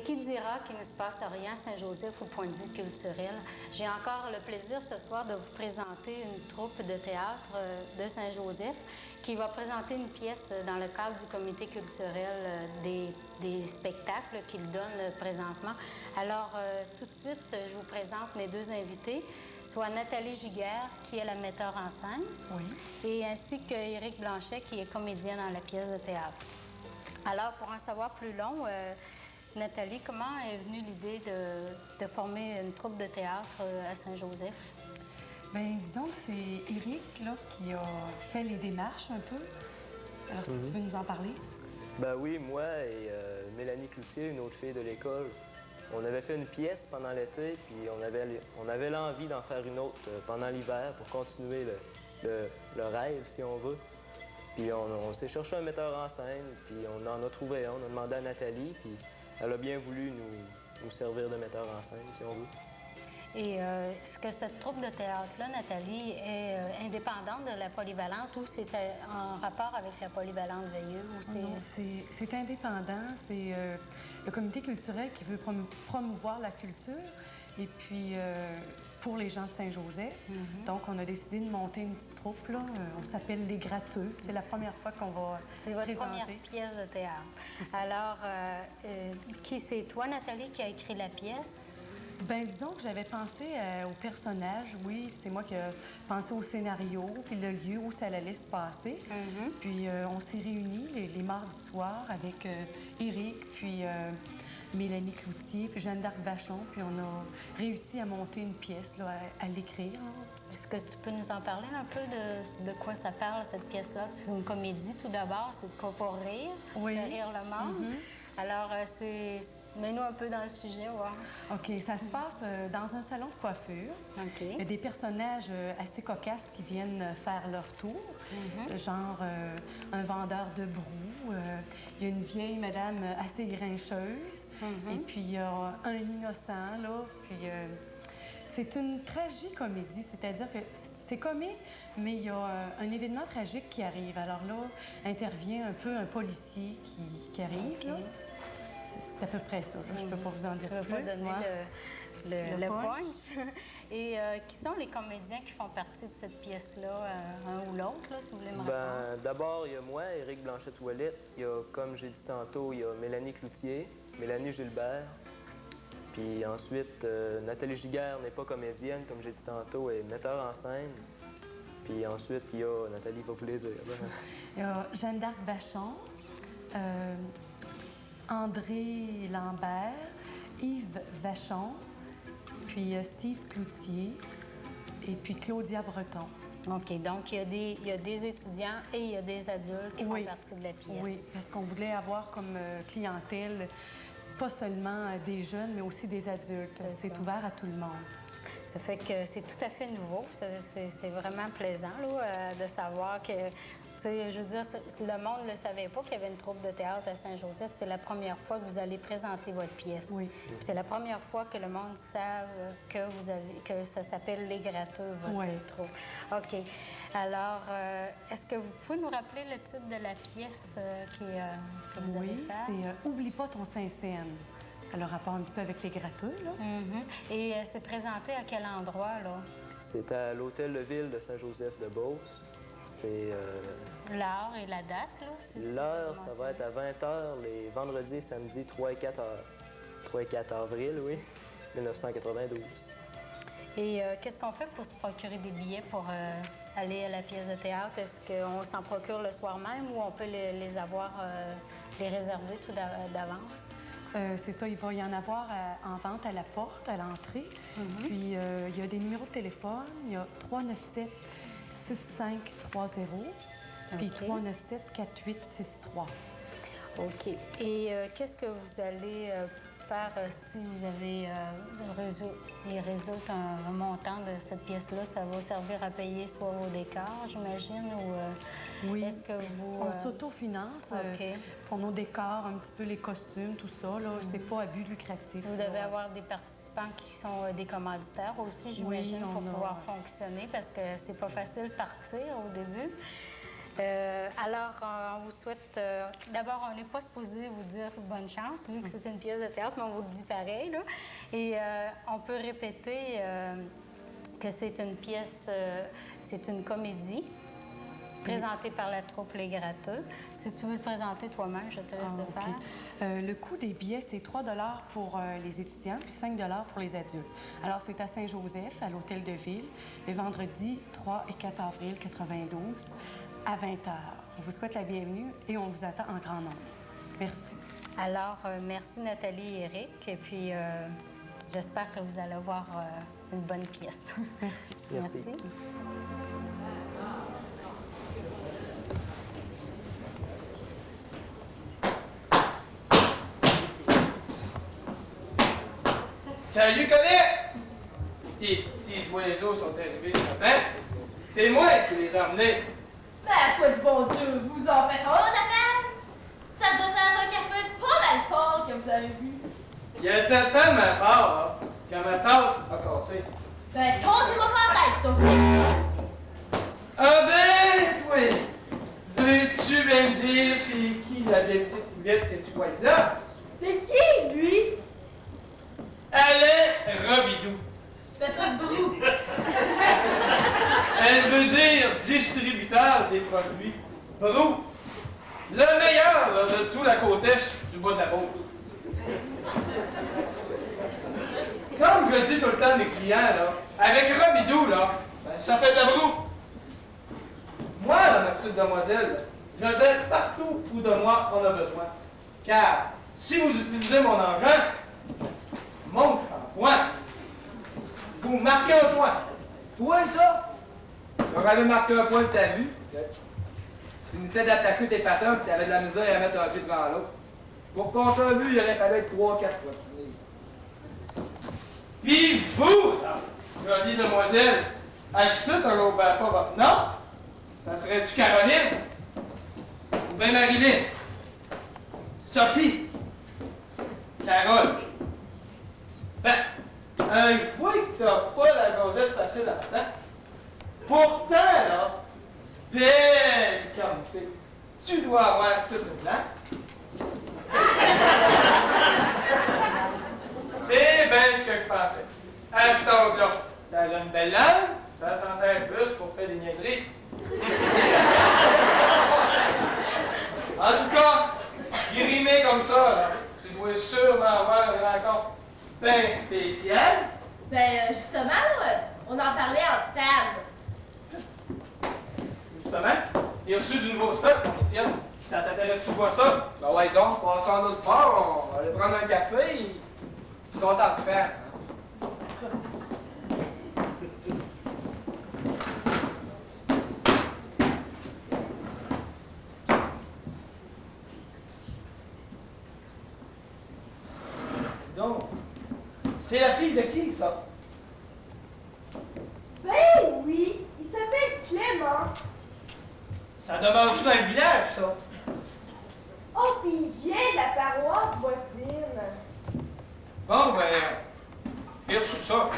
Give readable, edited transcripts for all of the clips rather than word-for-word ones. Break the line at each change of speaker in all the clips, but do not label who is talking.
qui dira qu'il ne se passe rien à Saint-Joseph au point de vue culturel? J'ai encore le plaisir ce soir de vous présenter une troupe de théâtre de Saint-Joseph qui va présenter une pièce dans le cadre du comité culturel des spectacles qu'il donne présentement. Alors, tout de suite, je vous présente mes deux invités, soit Nathalie Giguère, qui est la metteur en scène, et ainsi que Éric Blanchet, qui est comédien dans la pièce de théâtre. Alors, pour en savoir plus long, Nathalie, comment est venue l'idée de former une troupe de théâtre à Saint-Joseph?
Bien, disons que c'est Éric là, qui a fait les démarches un peu. Alors, si tu veux nous en parler.
Ben oui, moi et Mélanie Cloutier, une autre fille de l'école, on avait fait une pièce pendant l'été, puis on avait l'envie d'en faire une autre pendant l'hiver pour continuer le rêve, si on veut. Puis on s'est cherché un metteur en scène, puis on en a trouvé un. On a demandé à Nathalie, puis elle a bien voulu nous servir de metteur en scène, si on veut.
Et est-ce que cette troupe de théâtre-là, Nathalie, est indépendante de la polyvalente ou c'est en rapport avec la polyvalente Veilleux?
Non, c'est indépendant. C'est le comité culturel qui veut promouvoir la culture. Et puis, pour les gens de Saint-Joseph. Donc, on a décidé de monter une petite troupe, là. On s'appelle Les Gratteux. C'est la première fois qu'on va
présenter. C'est votre première pièce de théâtre. Alors, qui c'est toi, Nathalie, qui a écrit la pièce?
Bien, disons que j'avais pensé au personnage. Oui, c'est moi qui ai pensé au scénario, puis le lieu où ça allait se passer. Puis, on s'est réunis les mardis soirs avec Éric, puis Mélanie Cloutier, puis Jeanne d'Arc Vachon, puis on a réussi à monter une pièce, là, à l'écrire.
Est-ce que tu peux nous en parler un peu de quoi ça parle, cette pièce-là? C'est une comédie, tout d'abord, c'est de quoi pour rire, faire rire le monde. Alors, mets-nous un peu dans le sujet, voir.
OK, ça se passe dans un salon de coiffure. Il y a des personnages assez cocasses qui viennent faire leur tour, genre un vendeur de brou. Il y a une vieille madame assez grincheuse. Et puis, il y a un innocent, là. Puis, c'est une tragicomédie, c'est-à-dire que c'est comique, mais il y a un événement tragique qui arrive. Alors là, intervient un peu un policier qui arrive, là. C'est à peu près ça. Là. Je ne peux pas vous en dire plus.
Tu ne veux pas donner le punch. Et qui sont les comédiens qui font partie de cette pièce-là, un ou l'autre, si vous voulez me répondre?
D'abord, il y a moi, Éric Blanchet-Ouellette. Il y a, comme j'ai dit tantôt, il y a Mélanie Cloutier, Mélanie Gilbert. Puis ensuite, Nathalie Giguère n'est pas comédienne, comme j'ai dit tantôt, elle est metteur en scène. Puis ensuite, il y a, Nathalie va vous les dire.
Il y a Jeanne d'Arc Vachon. André Lambert, Yves Vachon, puis Steve Cloutier et puis Claudia Breton.
OK, donc il y a des étudiants et il y a des adultes qui font partie de la pièce.
Oui, parce qu'on voulait avoir comme clientèle pas seulement des jeunes, mais aussi des adultes. C'est ouvert à tout le monde.
Ça fait que c'est tout à fait nouveau. C'est vraiment plaisant là, de savoir que, tu sais, je veux dire, le monde ne le savait pas qu'il y avait une troupe de théâtre à Saint-Joseph. C'est la première fois que vous allez présenter votre pièce.
Oui.
C'est la première fois que le monde savent que ça s'appelle Les Gratteux, votre troupe. OK. Alors, est-ce que vous pouvez nous rappeler le titre de la pièce que vous allez faire?
Oui, c'est « Oublie pas ton Saint-Saëns ». Ça a le rapport un petit peu avec les gratteux, là.
Et c'est présenté à quel endroit, là?
C'est à l'Hôtel de Ville de Saint-Joseph-de-Beauce. C'est...
L'heure et la date, là?
L'heure, ça va être à 20h, les vendredis et samedis, 3 et 4 avril, 1992.
Et qu'est-ce qu'on fait pour se procurer des billets pour aller à la pièce de théâtre? Est-ce qu'on s'en procure le soir même ou on peut les avoir, les réserver tout d'avance?
C'est ça, il va y en avoir en vente à la porte, à l'entrée. Puis, il y a des numéros de téléphone. Il y a 397-6530, puis 397-4863.
OK. Et qu'est-ce que vous allez faire si vous avez il résulte un montant de cette pièce-là? Ça va servir à payer soit vos décors, j'imagine, ou...
Oui,
est-ce que vous...
on s'autofinance pour nos décors, un petit peu les costumes, tout ça. Là, c'est pas à but lucratif.
Vous devez avoir des participants qui sont des commanditaires aussi, j'imagine, pour pouvoir fonctionner, parce que c'est pas facile de partir au début. Alors, on vous souhaite... D'abord, on n'est pas supposé vous dire bonne chance, vu que c'est une pièce de théâtre, mais on vous le dit pareil, là. Et on peut répéter que c'est une pièce, c'est une comédie présentée par la troupe Les Gratteux. Si tu veux le présenter toi-même, je te laisse le faire.
Le coût des billets, c'est 3 $ pour les étudiants, puis 5 $ pour les adultes. Alors, c'est à Saint-Joseph, à l'Hôtel de Ville, les vendredis 3 et 4 avril 92, à 20 h. On vous souhaite la bienvenue et on vous attend en grand nombre. Merci.
Alors, merci Nathalie et Eric, et puis j'espère que vous allez avoir une bonne pièce.
Merci.
Merci.
Salut, Colette! Et si les oiseaux sont arrivés ce matin, c'est moi qui les ai emmenés.
Ben, foi du bon Dieu, vous en faites un d'appel? Ça doit être un café pas mal fort que vous avez vu.
Il était tellement fort, là, que ma tasse a cassé.
Ben, cassez-moi pas la tête, toi!
Ah ben, oui! Veux-tu bien me dire c'est qui la vieille petite poulette que tu vois là?
C'est qui, lui?
Elle est Robidou.
Faites pas de brou.
Elle veut dire distributeur des produits Brou. Le meilleur là, de tout la côte est du bas de la Beauce. Comme je dis tout le temps à mes clients, là, avec Robidou, là, ben, ça fait de la Brou. Moi, là, ma petite demoiselle, je vais partout où de moi on a besoin. Car si vous utilisez mon engin, mon shampoing, vous marquez un point. Toi, ça?
J'aurais marqué un point de ta vue. Tu finissais d'attacher tes patins et tu avais de la misère à mettre un pied devant l'autre. Pour compter un but, il aurait fallu être 3-4 fois.
Puis vous, là, jolie demoiselle, avec ça, t'en pas votre nom? Ça serait-tu Caroline? Ou bien Marilyn? Sophie? Carole? Ben, une fois que t'as pas la gazette facile à temps, pourtant, là, belle qualité, tu dois avoir tout le blanc. C'est bien ce que je pensais. À cet âge-là, ça a une belle langue, ça s'en sert plus pour faire des niaiseries. En tout cas, grimé comme ça, là, tu dois sûrement avoir une rencontre bien spéciale.
Ben, justement, là, on en parlait en table.
Justement, il a reçu du nouveau stock, mon Étienne. Ça t'intéresse-tu voir ça?
Ben ouais, donc, passons en autre part, on va aller prendre un café, ils sont en train de faire.
Donc, c'est la fille de qui, ça?
Ben oui, il s'appelle Clément.
Ça demeure-tu dans le village, ça?
Oh, puis il vient de la paroisse voisine.
Bon, ben, j'ai reçu ça.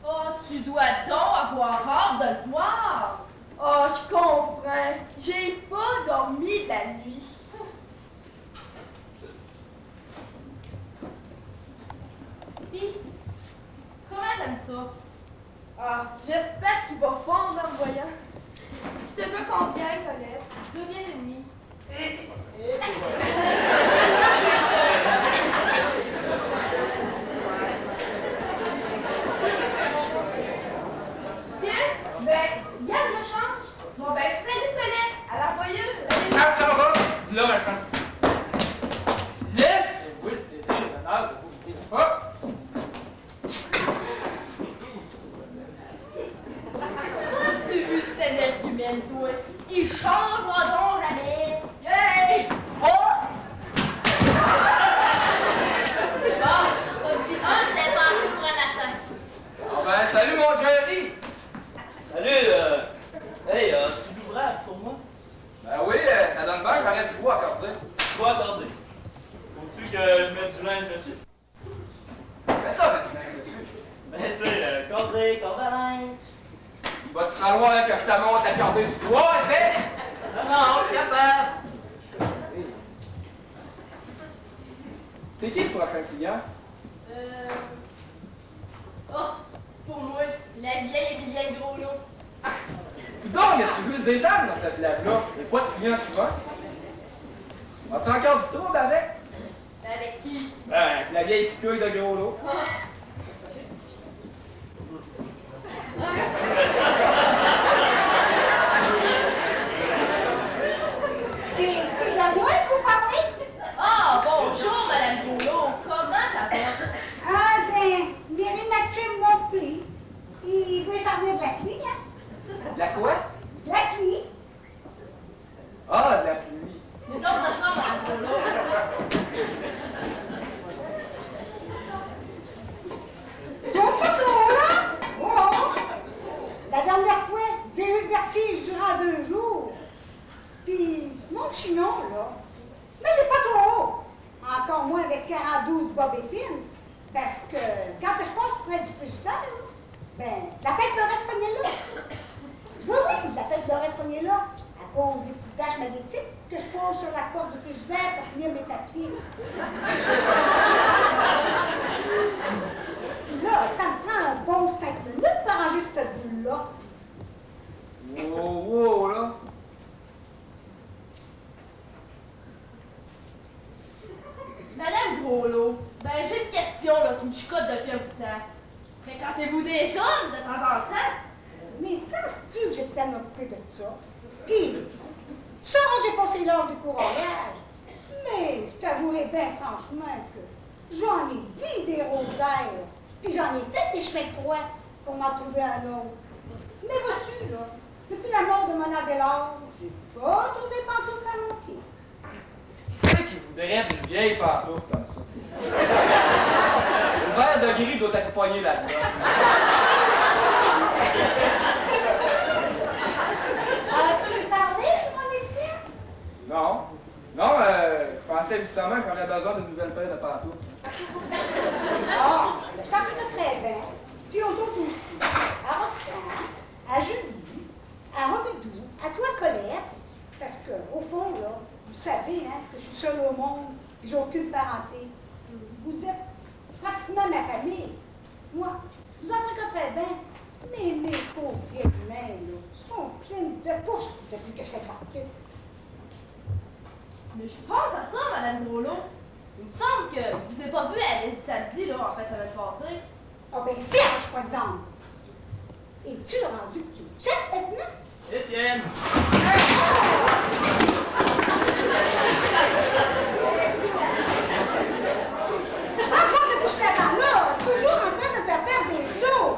Oh, tu dois donc avoir hâte de le voir. Oh, je comprends. J'ai pas dormi de la nuit. Puis, comment t'aimes ça? Ah, j'espère qu'il va fondre en me voyant. Je te veux combien, Colette? 2 pièces et demi. Tiens, ben, regarde le change. Bon, ben, salut, Colette, à la voyeuse.
Ah, ça va? Là, maintenant. Laissez-moi le plaisir et l'honneur de vous quitter pas.
Tu vu cette énergumène, toi? Il changera donc jamais. Yay! Oh! Bon, ça dit un, c'était passé pour un matin.
Ah ben, salut mon Jerry!
Salut, hey, tu du brave pour moi?
Ben oui, ça donne bien, j'aurais du bois à accorder.
Quoi accorder? Faut-tu que je mette du linge dessus?
Fais ça, ben tu l'as dessus.
Ben, tu sais, cordée, corde à linge.
Bon, Va-tu falloir que je te monte à accorder du poids, épais?
Non, je suis capable.
C'est qui le prochain client?
Oh, c'est pour moi, la vieille Émilienne Groslot.
Donc, y a-tu juste des dames dans cette place-là? Y'a pas de clients souvent? As-tu encore du trouble avec?
Avec qui?
Ben, avec la vieille picouille de gros lot.
C'est de moi que vous parlez?
Ah, bonjour, Madame Groslot. Comment ça va?
Ah, ben, les rhumatismes m'ont pris. Il veut s'en venir de la pluie, hein?
De la quoi?
De la pluie.
Ah, de la pluie.
Mais donc, ça sera, Madame Groslot.
Donc, pas trop, là? Oh! La dernière fois, j'ai eu le vertige durant 2 jours. Puis, mon chignon, là, mais il n'est pas trop haut. Encore moins avec 42 bob épines. Parce que quand je passe près du frigidaire, ben, la tête me reste pognée là. Oui, la tête me reste pognée là. À cause des petites taches magnétiques que je pose sur la porte du frigidaire pour finir mes papiers. Puis là, ça me prend un bon 5 minutes pour arranger cette bulle-là.
Wow, là.
Madame Groslot, ben j'ai une question là, qui me chicote depuis un bout de temps. Fréquentez-vous des hommes de temps en temps?
Mais penses-tu que j'ai tellement occupé de ça? Puis, tu sauras que j'ai passé l'heure du couronnage. Mais je t'avouerai bien franchement que j'en ai dit des rosaires. Puis j'en ai fait des chemins de croix pour m'en trouver un autre. Mais vois-tu, là, depuis la mort de mon Adélard, j'ai pas trouvé pantoufle à mon pied.
Qui c'est qui voudrait d'une vieille pantoufle comme ça? Le verre de gris doit accompagner là-dedans.
As-tu parlé, mon Étienne?
Non. Non, je pensais justement qu'on aurait besoin d'une nouvelle paire de pantoufles.
Ah, je t'en prie très bien. Puis aux autres aussi. À Roxane, à Julie, à Romidou, à toi, Colette. Parce que, au fond, là, vous savez, hein, que je suis seule au monde, que j'ai aucune parenté. Vous êtes pratiquement ma famille. Moi, je vous en fréquenterais bien. Mais mes pauvres vieilles mains, là, sont pleines de pouces depuis que je fais partie.
Mais je pense à ça, Madame Groslot. Il me semble que je vous ai pas vu à samedi, là, en fait, ça va être passé.
Ah ben, Serge, par exemple. Es-tu rendu que tu me checkes maintenant?
Étienne!
Encore ce petit là, toujours en train de faire des sauts.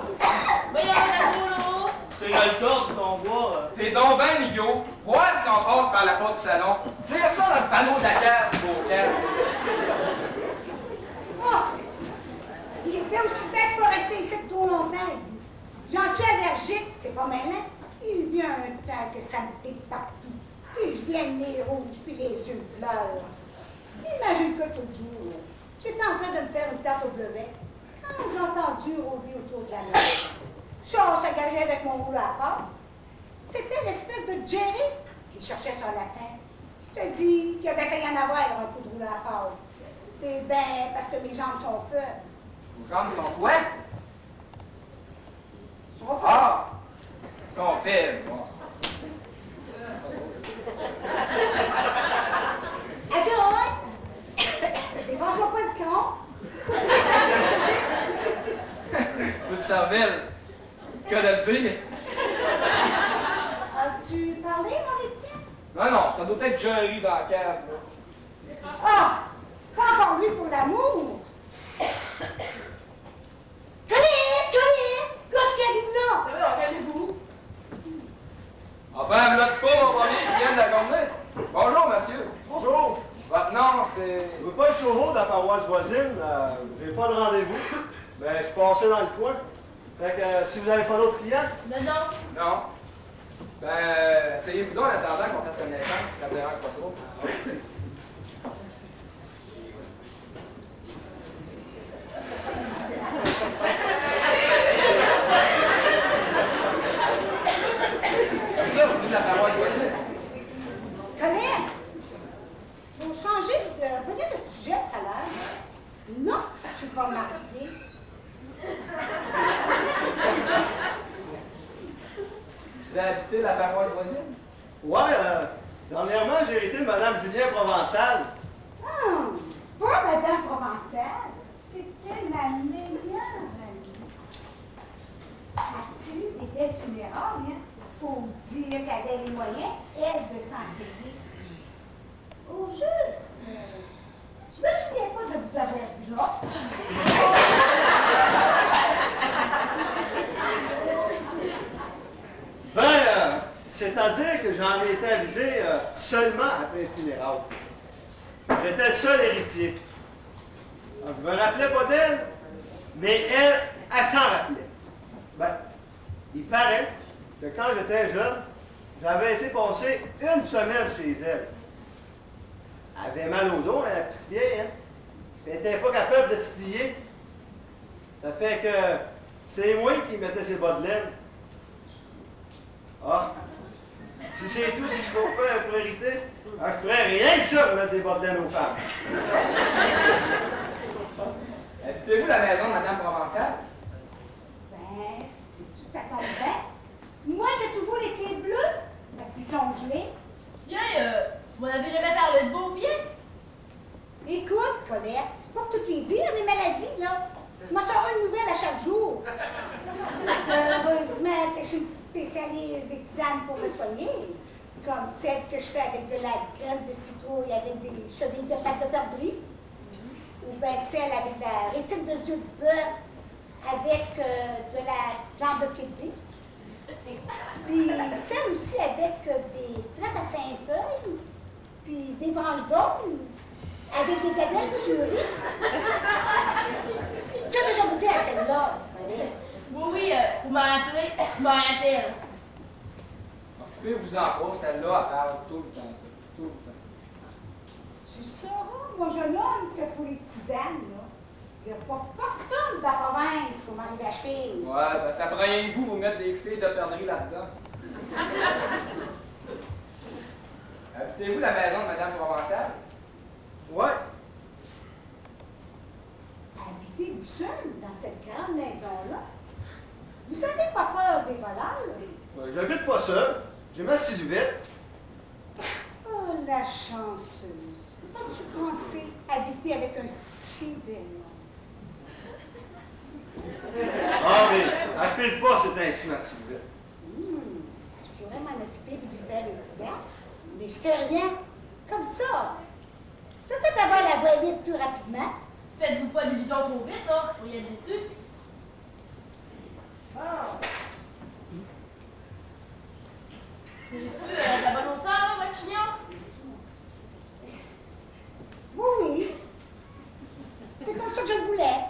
Voyons, Madame Groslot.
C'est l'alcool qu'on voit.
T'es donc ben idiot. Voir si on passe par la porte du salon. Tire ça dans le panneau de la cave, beau cave.
Oh, il était aussi bête pour rester ici trop longtemps. J'en suis allergique, c'est pas malin. Il y a un temps que ça me pique partout. Puis je viens le nez rouge, puis les yeux pleurent. Imagine que tout le jour, j'étais en train de me faire une tarte au bleuet quand j'ai entendu rôder autour de la maison. Chose à gagner avec mon rouleau à pâte. C'était l'espèce de Jerry qui cherchait son lapin. Je te dis qu'il avait fait y en avoir un coup de rouleau à pâte. C'est bien parce que mes jambes sont faibles.
Vos jambes sont quoi?
Sont faibles.
Ah! Sont faibles, bon.
Adjoint! Défense-moi pas le con.
Peu de cervelle. Que de le dire?
As-tu parlé, mon Étienne?
Non, non, ça doit être Jerry dans la cave, là.
Ah! Pas encore lui pour l'amour! Colette! Qu'est-ce qui arrive là?
Mais oui, regardez-vous.
Ah ben, là, tu pas mon premier qui vient de la journée. Bonjour, monsieur.
Bonjour.
Votre nom, c'est...
Je veux pas être chauveau de la paroisse voisine. J'ai pas de rendez-vous. Ben, je suis passé dans le coin. Fait que si vous n'avez pas d'autres clients,
Non, non.
Non. Ben, essayez-vous donc en attendant qu'on fasse connaissance, ça vous dérange pas trop.
vas marier.
Vous avez habité la paroisse voisine?
Ouais, dernièrement, j'ai hérité de Mme Julien Provençal.
Pas Madame Provençal. C'était ma meilleure amie. As-tu des belles funérailles, hein? Faut dire qu'elle avait les moyens, elle, de s'en payer. Au juste, je me souviens pas de vous avoir vu là.
C'est-à-dire que j'en ai été avisé seulement après les funérailles. J'étais le seul héritier. Alors, je me rappelais pas d'elle, mais elle s'en rappelait. Ben, il paraît que quand j'étais jeune, j'avais été passer une semaine chez elle. Elle avait mal au dos, hein, la petite vieille, hein. Elle n'était pas capable de se plier. Ça fait que c'est moi qui mettais ses bas de laine. Ah! Si c'est tout ce qu'il faut faire pour hériter, je ferais rien que ça pour mettre des bas de laine aux femmes.
Habitez-vous la maison de Mme Provençal?
Ben, c'est tout ça tombe bien. Moi, j'ai toujours les clés bleues, parce qu'ils sont gelés.
Tiens, vous n'avez jamais parlé de vos pieds?
Écoute, Colette, pas tout les dire, les maladies, là. Je m'en sors une nouvelle à chaque jour. Heureusement que je suis une spécialiste des tisanes pour me soigner, comme celle que je fais avec de la graine de citrouille avec des chevilles de pâte de perdrix, ou bien celle avec de la rétine de yeux de bœuf avec de la viande de kidney. Puis celle aussi avec des trappes à 5 feuilles, puis des branches d'augne, avec des gadelles surées. Tu as déjà goûté à celle-là?
Oui, vous m'en rappelez, je m'en rappelle.
Occupez-vous-en pas, celle-là, elle parle tout le temps. Tout le temps.
Tu sauras, mon jeune homme, que pour les tisanes, là, il n'y a pas personne de la province pour m'arriver à cheville.
Ouais, ben ça prend rien que vous mettre des filles de perdrix là-dedans. Habitez-vous la maison de Mme Provençal?
Ouais.
Habitez-vous seul dans cette grande maison-là? Vous n'avez pas peur des voleurs?
J'habite pas seul. J'ai ma silhouette.
Oh, la chanceuse! As-tu pensé habiter avec un si bel homme?
Ah, mais elle file pas, c'est ainsi, ma silhouette.
Je pourrais m'en occuper de lui faire le tisane, mais je fais rien. Comme ça. Je vais peut-être avoir la voie vite plus rapidement.
Faites-vous pas d'illusions trop vite, là, vous pourriez être déçu. C'est-tu de la bonne hauteur, là, votre chignon?
Oui. C'est comme ça que je le voulais.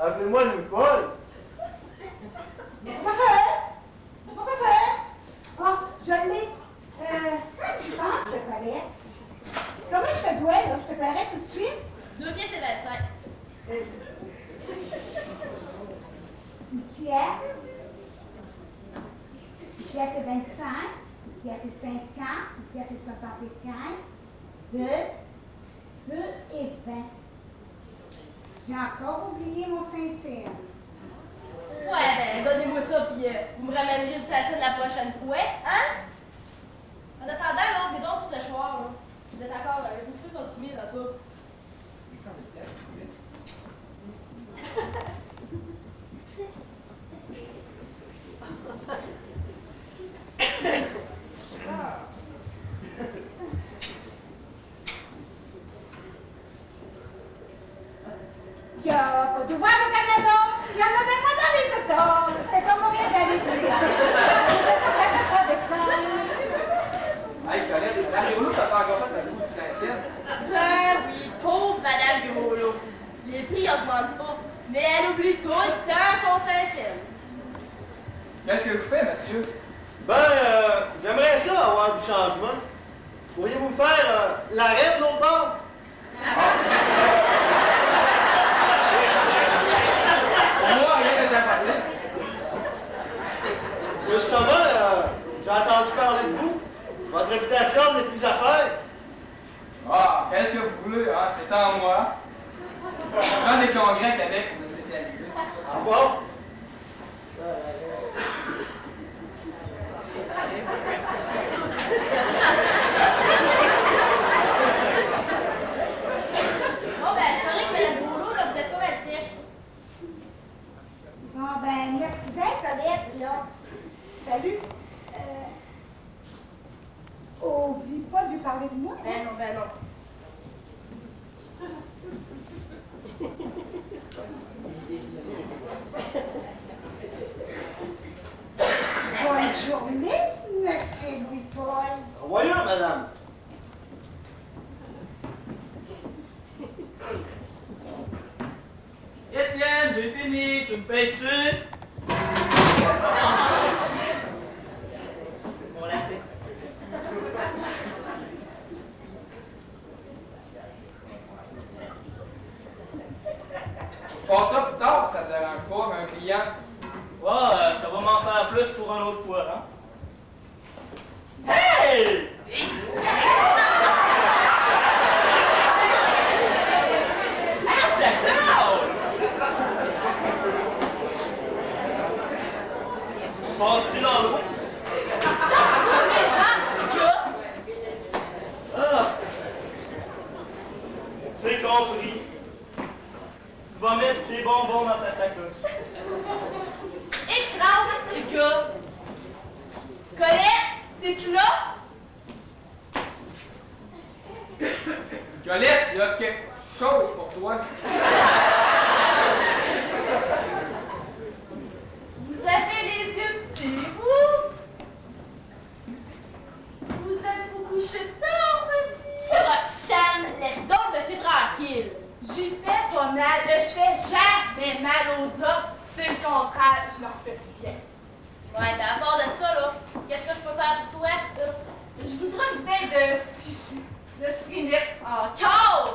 Appelez-moi Louis-Paul.
Pourquoi faire? Pourquoi faire? Oh, je l'ai. Je pense, le collet. Comment je te dois, là? Je te paierai tout de suite?
2 pièces et 25.
Une pièce. Une pièce et 25. Une pièce et 50. Une pièce et 75. 2 et 20. J'ai encore oublié mon Saint-Cyr.
Ouais, ben, donnez-moi ça, puis vous me ramènerez du sachet la prochaine fois, hein? En attendant, là, les dons pour ce soir, là. Vous êtes d'accord, vos cheveux sont humides, en tout.
Il n'y a pas d'ouvrage au Canada, il n'y en avait pas dans les États. C'est comme on vient d'arriver.
Hey, Colette, la Riolo, t'as encore fait le coup du Saint-Cyr?
Ben oui, pauvre Madame Groslo. Les prix augmentent pas, mais elle oublie tout le temps son Saint-Cyr.
Qu'est-ce que vous faites, monsieur?
Ben, j'aimerais ça avoir du changement. Pourriez-vous me faire l'arrêt de l'autre bord?
Pour moi, rien n'est impossible.
Justement, j'ai entendu parler de vous. Votre réputation n'est plus à faire.
Ah, qu'est-ce que vous voulez, hein? C'est en moi. Je prends des congrès à Québec pour me spécialiser.
Ah bon?
Bon, ben, c'est vrai que Mme Boulot, là, vous êtes comme un tige.
Bon, ben, merci bien, Colette, là. Salut. Oublie pas de lui parler de moi.
Ben non, ben non.
Bonne journée, monsieur Louis-Paul.
Voyons, madame.
Étienne, j'ai fini, tu me payes-tu? Bon, là, c'est.
Passe ça plus tard, ça te dérange pas, un client.
Ouais, ça va m'en faire plus pour une autre fois, hein? Hey! Passes-tu dans l'eau? Ah! J'ai compris. Tu vas mettre tes bonbons dans ta sacoche.
Écrase, petit gars. Colette, t'es-tu là?
Colette, il y a quelque chose pour toi.
Vous avez les yeux petits, vous? Vous êtes vous couché tard, monsieur? Roxane, laisse donc monsieur tranquille. J'y fais pas mal, je fais jamais mal aux autres. C'est le contraire, je leur fais du bien. Ouais, ben à part de ça, là, qu'est-ce que je peux faire pour toi? Je voudrais une bouteille de sprinette encore!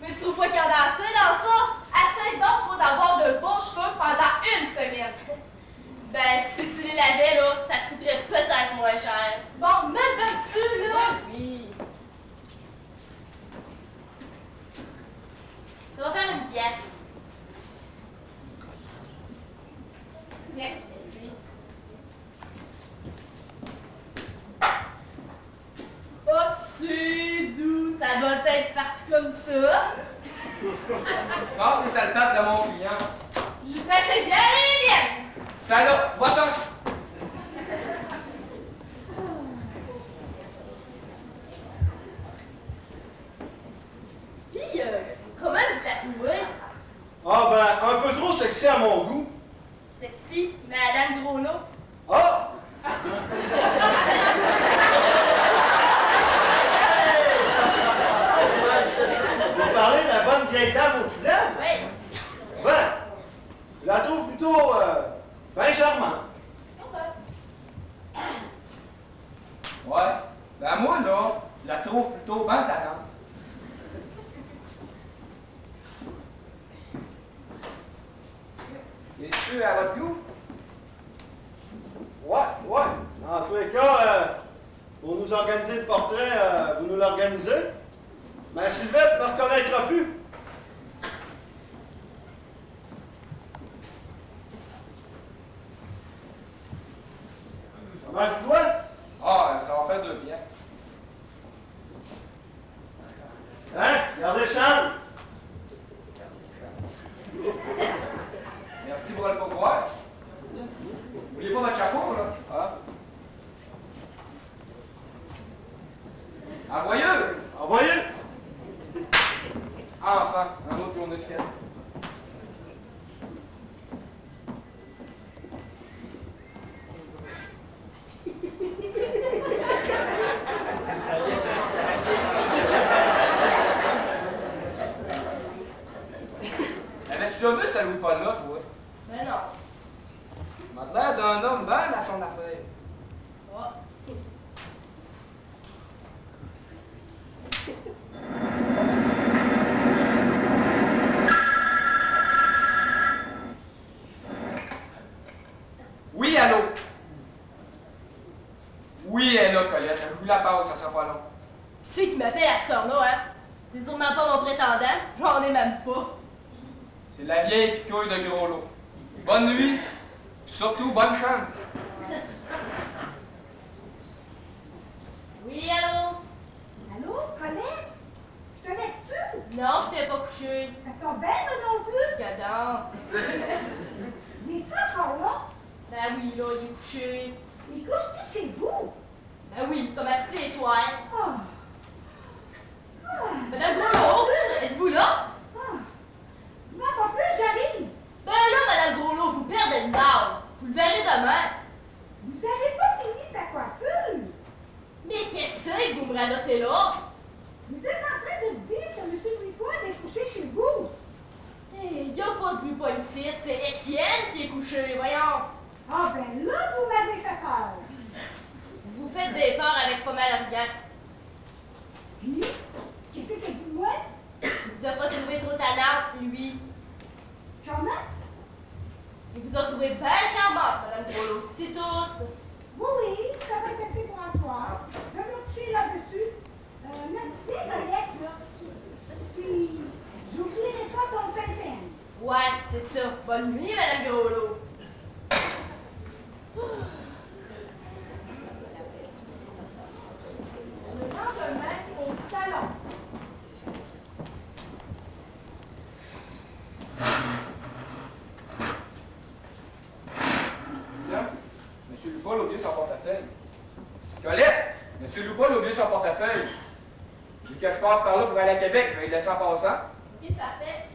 Mais si vous pouvez qu'en danser dans ça, essaye donc pour d'avoir de beaux cheveux pendant une semaine. Ben, si tu les lavais, là, ça te coûterait peut-être moins cher. Bon, mets le dessus, là! Oui. Ça va faire une pièce. Tiens, ici. Oh, c'est doux. Ça va être parti comme ça.
Non, c'est ça le tape de mon client.
Je ferai bien les miennes.
Ça là, va-t'en!
Puis, comment vous la trouvez?
Ah ben, un peu trop sexy à mon goût.
Sexy, Madame Grosneau.
Ah! Tu veux parler de la bonne vieille dame aux tisanes?
Oui.
Ben, je la trouve plutôt bien charmante.
Ouais. Ben moi, là, je la trouve plutôt bien talente. Es-tu à votre goût?
Ouais. En tous les cas, pour nous organiser le portrait, vous nous l'organisez. Mais Sylvette ne me reconnaîtra plus. Comment je dois?
Ah, ça va faire 2 pièces.
Hein? Gardez le champ.
Merci pour le pourboire. N'oubliez pas votre chapeau, là.
Ah.
Envoyez!
Envoyez!
Enfin, un autre journée de fête. bonne à son affaire.
Oh.
Oui, allô? Oui, elle est là, Colette. Je vous la passe, ça sera pas long.
Qui c'est qui m'appelle à cette heure-là, hein? C'est sûrement pas mon prétendant. J'en ai même pas.
C'est la vieille picouille de gros lot. Bonne nuit, puis surtout bonne chance.
Oui, allô?
Allô, Colette? Je te lève-tu?
Non, je t'ai pas couché.
Ça tombe bien, moi non plus.
Gadon.
Es-tu encore là?
Ben oui, là, il est couché.
Il couche-tu chez vous?
Ben oui, comme à tous les soirs.
Ah.
Madame Groslo, êtes-vous là?
Ah. Dis-moi pas plus, j'arrive.
Ben là, Madame Groslo, vous perdez le nord. Vous le verrez demain.
Vous avez pas fini sa coiffure?
Mais qu'est-ce que vous me ranotez là?
Vous êtes en train de dire que M. Louis-Paul est couché chez vous?
Il n'y a pas de Louis-Paul ici, c'est Étienne qui est couché, voyons.
Ah ben là, vous m'avez fait peur.
Vous faites des peurs avec pas mal de gants.
Puis, qu'est-ce que dit moi?
Il vous a pas trouvé trop talente, lui.
Comment?
Il vous a trouvé bien charmante, Madame Groslo, c'est tout.
Oui, ça va être assez pour un soir. Je vais me coucher là-dessus. Merci bien, Alex, là. Puis, j'oublierai pas ton Saint-Saëns.
Ouais, c'est ça. Bonne nuit, Madame Groslo.
Le lendemain, au salon.
Tiens, M. Loupaul a oublié son portefeuille. Colette! M. Loupaul a oublié son portefeuille. Vu que je passe par là pour aller à Québec, je vais le laisser en passant.
Ok, ça fait.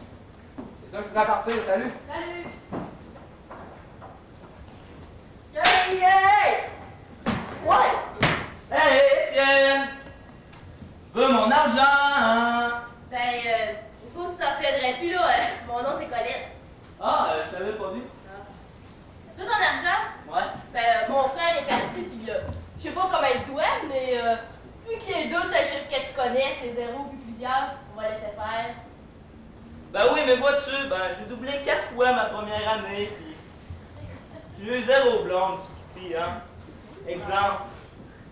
C'est ça, je suis prêt à partir. Salut!
Salut.
Hey! Ouais! Hey, Étienne! Veux mon argent!
Ben, écoute, tu t'en souviendrais plus, là. Mon nom, c'est Colette.
Ah, je t'avais pas vu.
Tu veux ton argent?
Ouais.
Ben, mon frère est parti, puis je sais pas comment il doit, mais vu que les deux, c'est un chiffre que tu connais, c'est 0 puis plusieurs, on va laisser faire.
Ben oui, mais vois-tu, j'ai doublé 4 fois ma première année, puis j'ai eu 0 blonde jusqu'ici, hein. Exemple.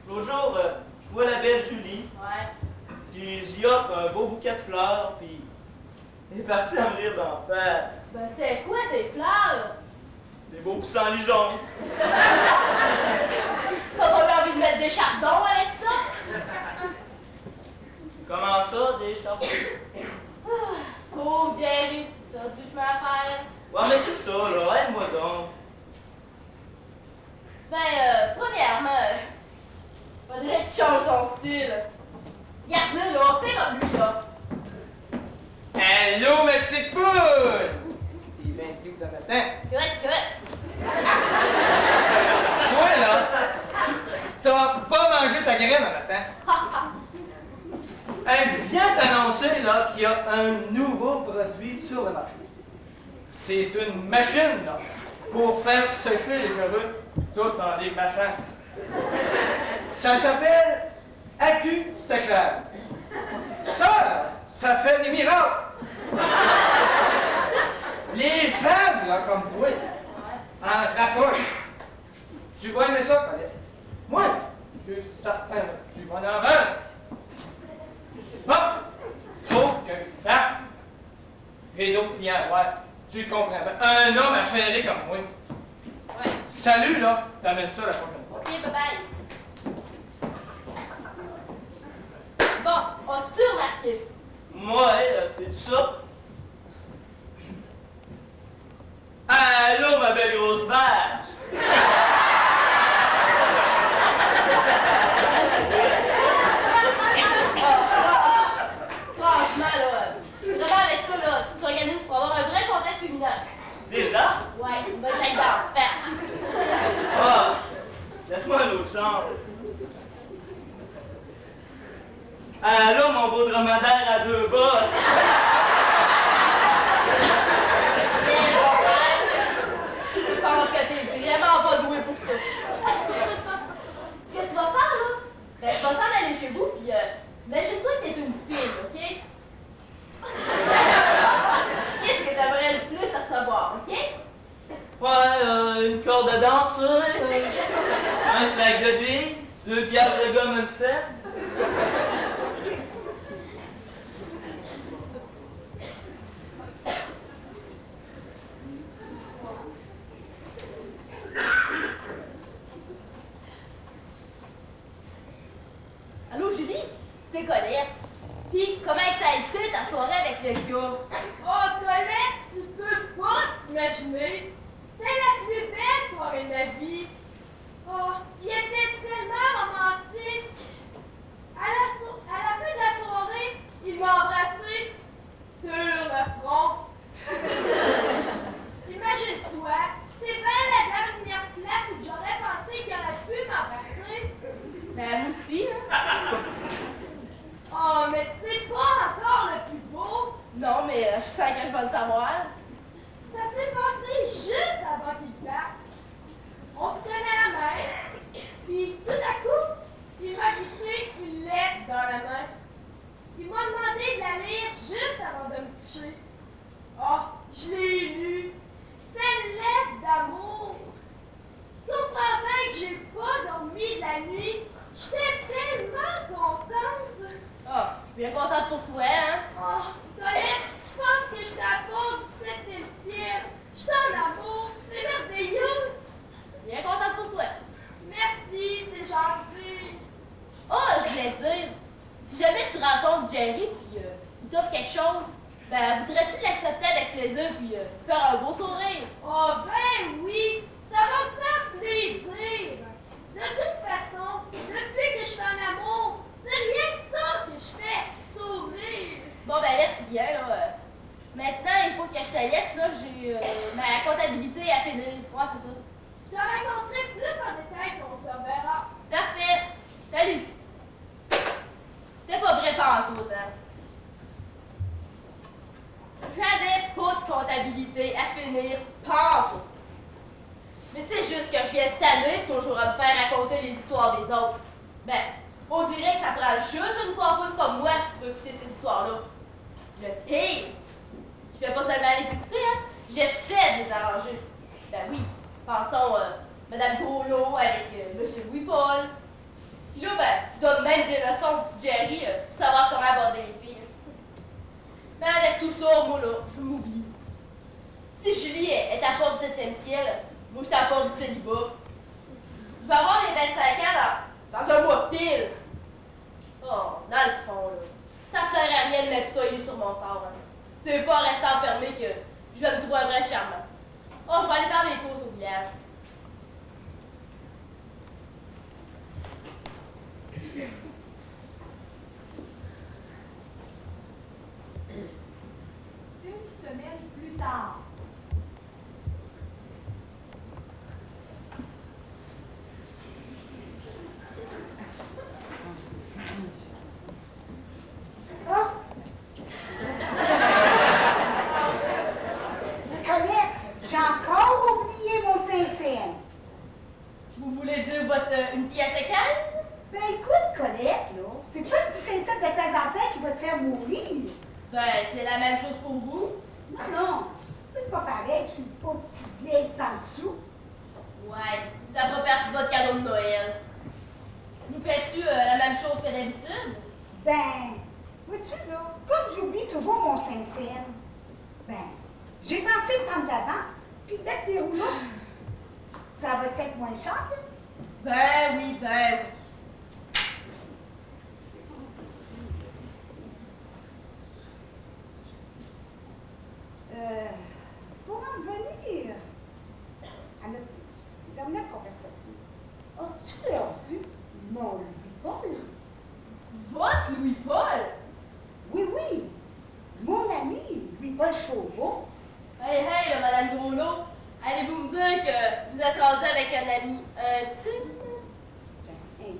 L'autre jour, je vois la belle Julie,
Ouais.
puis j'y offre un beau bouquet de fleurs, puis elle est partie à me rire d'en face.
Ben, c'était quoi tes fleurs?
Des beaux pissenlits jaunes.
T'as pas eu envie de mettre des chardons avec ça?
Comment ça, des charbons?
Oh, Jerry, ça a du chemin à faire.
Ouais, mais c'est ça, là, aide-moi donc.
Ben, premièrement, faudrait que tu changes ton style. Regarde-le, là, fais comme lui, là.
Allô, ma petite poule! T'es bien cute dans la tête.
Good.
Toi, là, t'as pas mangé ta graine en matin. Elle vient t'annoncer, là, qu'il y a un nouveau produit sur le marché. C'est une machine, là, pour faire sécher les cheveux tout en les massant. Ça s'appelle Accu Séchage. Ça fait des miracles. Les femmes, là, comme toi, en raffolent. Tu vas aimer ça, Colette. Moi, je suis certain que tu vas en vendre. Bon, faut que je fasse. J'ai d'autres clients, ouais. Tu le comprends bien. Un homme affairé comme moi.
Ouais.
Salut, là. T'amènes ça la prochaine fois.
Ok, bye-bye. Bon, as-tu remarqué?
Ouais, c'est ça. Allô, ma belle grosse vache!
Franchement, là, vraiment avec ça, là, tu t'organises pour avoir un vrai contact féminin.
Déjà?
Ouais, une bonne ligne d'en face.
Ah, laisse-moi une autre chance. Allô, mon beau dromadaire à 2 bosses!
Mais mon frère, je pense que t'es vraiment pas doué pour ça.
Un sac de billes, 2 piastres de gomme, une scène.
Allô, Julie? C'est Colette. Puis, comment ça a été ta soirée avec le gars? Oh, Colette, tu peux pas t'imaginer. C'était la plus belle soirée de ma vie. Oh, il était tellement romantique. À la fin de la soirée, il m'a embrassé sur le front. Imagine-toi, c'est bien la dernière place où j'aurais pensé qu'il aurait pu m'embrasser. Ben, moi aussi, hein. Oh, mais c'est pas encore le plus beau. Non, mais je sens que je vais le savoir. Ça s'est passé juste avant qu'il parte. On se tenait la main, puis tout à coup, il m'a glissé une lettre dans la main. Il m'a demandé de la lire juste avant de me coucher. Oh, je l'ai lue. C'est une lettre d'amour. Tu comprends bien que j'ai pas dormi de la nuit. J'étais tellement contente. Oh, je suis bien contente pour toi, hein? Oh, Colette, je pense que je t'apporte du 7e ciel. Je suis en amour, c'est merveilleux. Bien contente pour toi. Merci, c'est gentil. Oh, je voulais te dire, si jamais tu rencontres Jerry puis il t'offre quelque chose, ben voudrais-tu l'accepter avec plaisir puis faire un beau sourire? Oh, ben oui, ça va me faire plaisir. De toute façon, depuis que je suis en amour, c'est rien que ça que je fais, sourire. Bon, ben merci bien, là. Maintenant, il faut que je te laisse, là. J'ai ma comptabilité à finir. Ouais, c'est ça. Je te raconterai plus en détail quand on se reverra. Parfait. Salut. C'était pas vrai pantoute, hein. J'avais pas de comptabilité à finir pantoute. Mais c'est juste que je viens de tanner toujours à me faire raconter les histoires des autres. Ben, on dirait que ça prend juste une coiffeuse comme moi pour écouter ces histoires-là. Le pire, je fais pas seulement les écouter, hein. J'essaie de les arranger. Ben oui, pensons Madame Groslo avec Monsieur Louis-Paul. Puis là, ben, je donne même des leçons au petit Jerry pour savoir comment aborder les filles. Mais avec tout ça, moi là, je m'oublie. Si Julie est à porte du 7e ciel, moi, je t'apporte du célibat. Je vais avoir mes 25 ans dans un mois pile. Oh, dans le fond, là, ça sert à rien de m'apitoyer sur mon sort. Hein. C'est pas en restant enfermé que je vais me trouver un vrai charmant. Oh, je vais aller faire mes courses au village.
Une semaine plus tard. Colette, j'ai encore oublié mon 5e.
Vous voulez dire une pièce à 15?
Ben écoute, Colette, là, c'est pas le petit 5 de temps en temps qui va te faire mourir.
Ben, c'est la même chose pour vous.
Non, non, c'est pas pareil, je suis pas petite vieille sans sous.
Ouais, ça fera partie de votre cadeau de Noël. Nous fais-tu la même chose que d'habitude?
Ben, vois-tu, là, comme j'oublie toujours mon 5e, ben, j'ai pensé prendre d'avance, puis mettre des rouleaux. Ça va être moins cher, là?
Ben oui, ben oui.
Pour en revenir à notre dernière conversation, as-tu vu mon Louis-Paul?
Votre Louis-Paul?
Oui, oui, mon ami Louis-Paul Chauveau.
Hey, hey, Madame Groslo, allez-vous me dire que vous êtes rendu avec un ami intime?
Ben,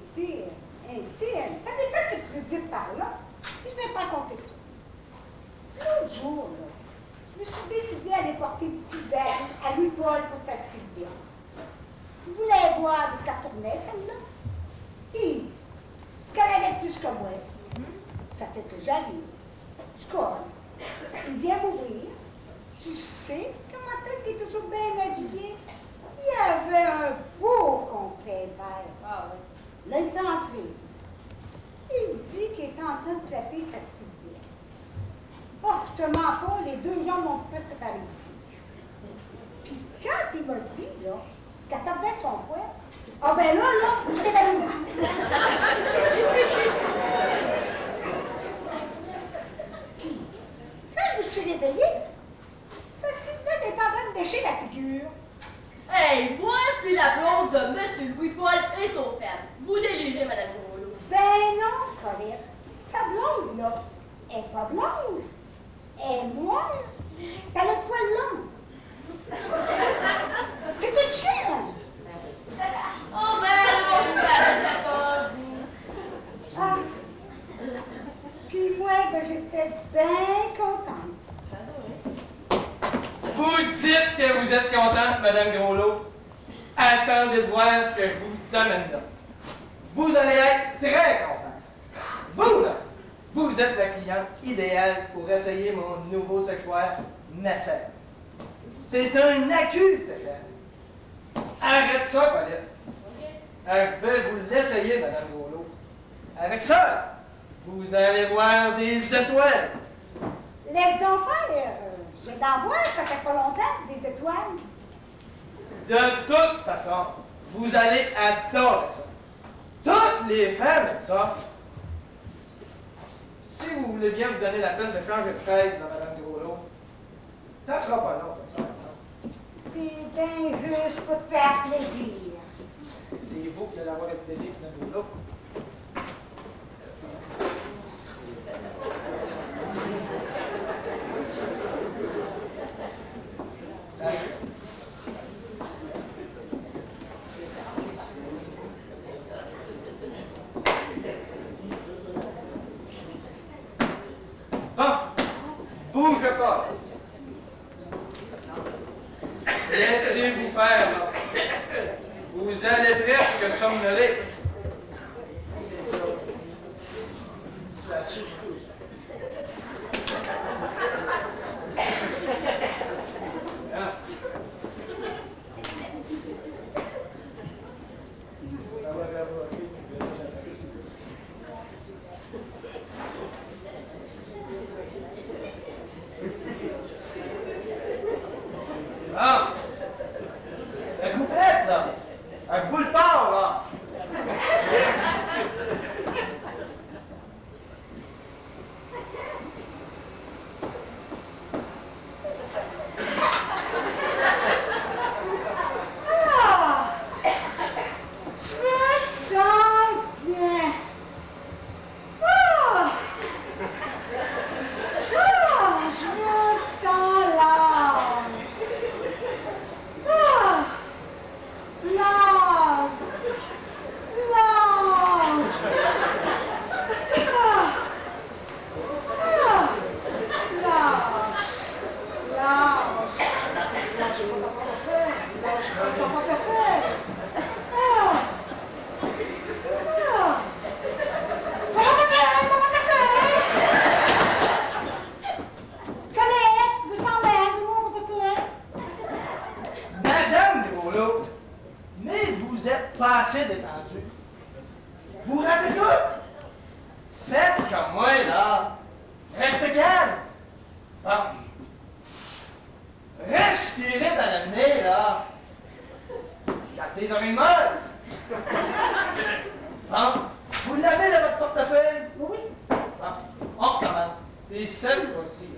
intime, ça dépend ce que tu veux dire par là. Et je vais te raconter ça. L'autre jour, là, je me suis décidée à aller porter une petite verre à Louis-Paul pour sa Sylvia. Je voulais voir ce qu'elle tournait, celle-là. Puis, ce qu'elle avait plus que moi, ça fait que j'arrive. Je colle. Il vient m'ouvrir. Tu sais comment est-ce qu'il est toujours bien habillé? Il avait un beau complet vert. secrétaire.
Ah oui.
Là, il me fait entrer. Il dit qu'il est en train de traiter sa civière. Oh, je te mens pas, les deux jambes m'ont presque par ici. Puis quand il m'a dit, là, qu'elle perdait son poids, ah ben là, je suis évanouie. Puis, quand je me suis réveillée, sa silhouette est en train de lécher la figure.
Hey, voici la blonde de M. Louis-Paul et ton père. Vous délirez, Madame Groslo.
Ben non, Colette. Sa blonde, là, elle est pas blonde. Elle est noire. Elle a le poil long. C'est une chienne.
Oh ben non, vous m'arrêtez pas, vous.
Ah. Puis moi, ben, j'étais bien contente.
Vous dites que vous êtes contente, Madame Groslot. Attendez de voir ce que je vous amène là. Vous allez être très contente. Vous, là, vous êtes la cliente idéale pour essayer mon nouveau séchoir Nasser. C'est un accu, sécheur. Arrête ça, Colette. Je vais vous l'essayer, Madame Groslot. Avec ça, vous allez voir des étoiles.
Laisse donc faire. Je vais d'en voir, ça fait pas longtemps, des étoiles.
De toute façon, vous allez adorer ça. Toutes les femmes aiment ça. Si vous voulez bien vous donner la peine de changer de chaise, là, Madame Groslot, ça sera pas long, ça.
C'est bien juste pour te faire plaisir.
C'est vous qui allez avoir le plaisir, Madame Groslot. Bon, bouge pas. Laissez-vous faire, là. Vous allez presque somnoler. Ça suffit. Ah. Ah! Êtes-vous prête, là? Êtes-vous le port, là?
Ah! Je me sens bien. Ah! Ah! Je me sens là. Ah! Là! Là!
Madame Groslot, mais vous êtes pas assez détendu. Vous ratez tout. Faites comme moi, là. Restez calme. Bon. Respirez dans le nez, là. Gardez les oreilles molles. Bon. Vous l'avez dans votre portefeuille?
Oui.
Bon. On recommence. Et cette fois-ci,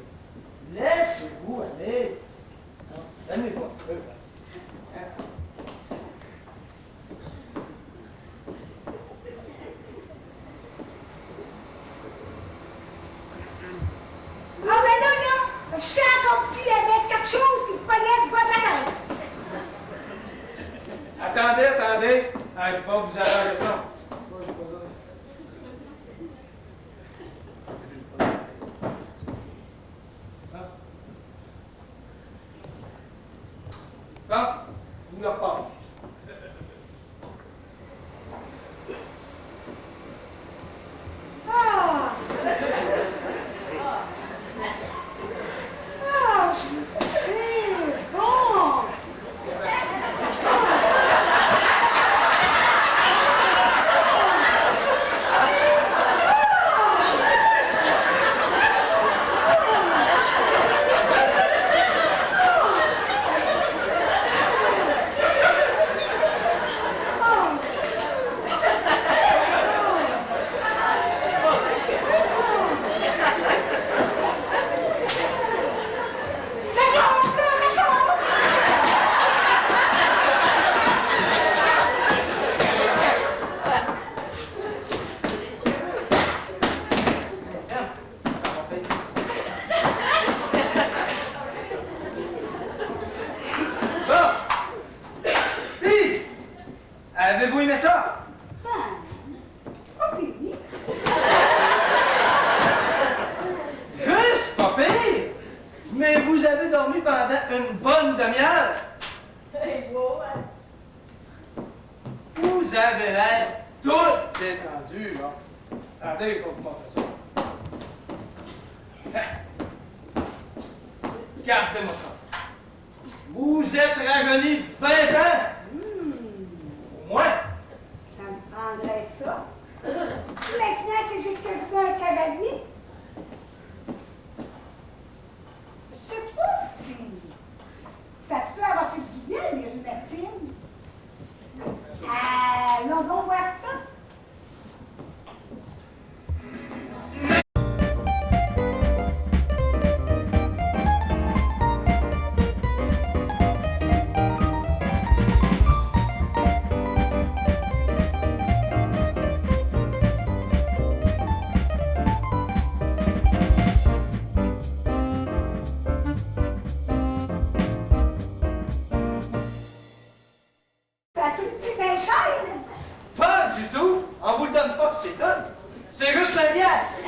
laissez-vous aller. Bon. Donnez-moi un peu. Hein?
Ah ben là, je sens comme s'il y avait quelque chose qui me pognait du bas de la tête.
Attendez. Ah, il faut vous arranger ça. Bon, vous le repartez.
Ah! Ah, c'est bon!
Avez-vous aimé ça?
Pas pire.
Juste, pas pire! Mais vous avez dormi pendant une bonne demi-heure.
Hey, wow, hein.
Vous avez l'air tout détendu, là. Attendez, il faut vous montrer ça. Regardez-moi ça. Vous êtes rajeuni de 20 ans. Au moins.
Ça me prendrait ça. Maintenant que j'ai quasiment un cavalier. Je sais pas si ça peut avoir fait du bien, les rhumatines. Allons donc voir ça. Ça tout petit bien cher.
Pas du tout. On vous le donne pas, c'est tout. C'est juste 5 piastres.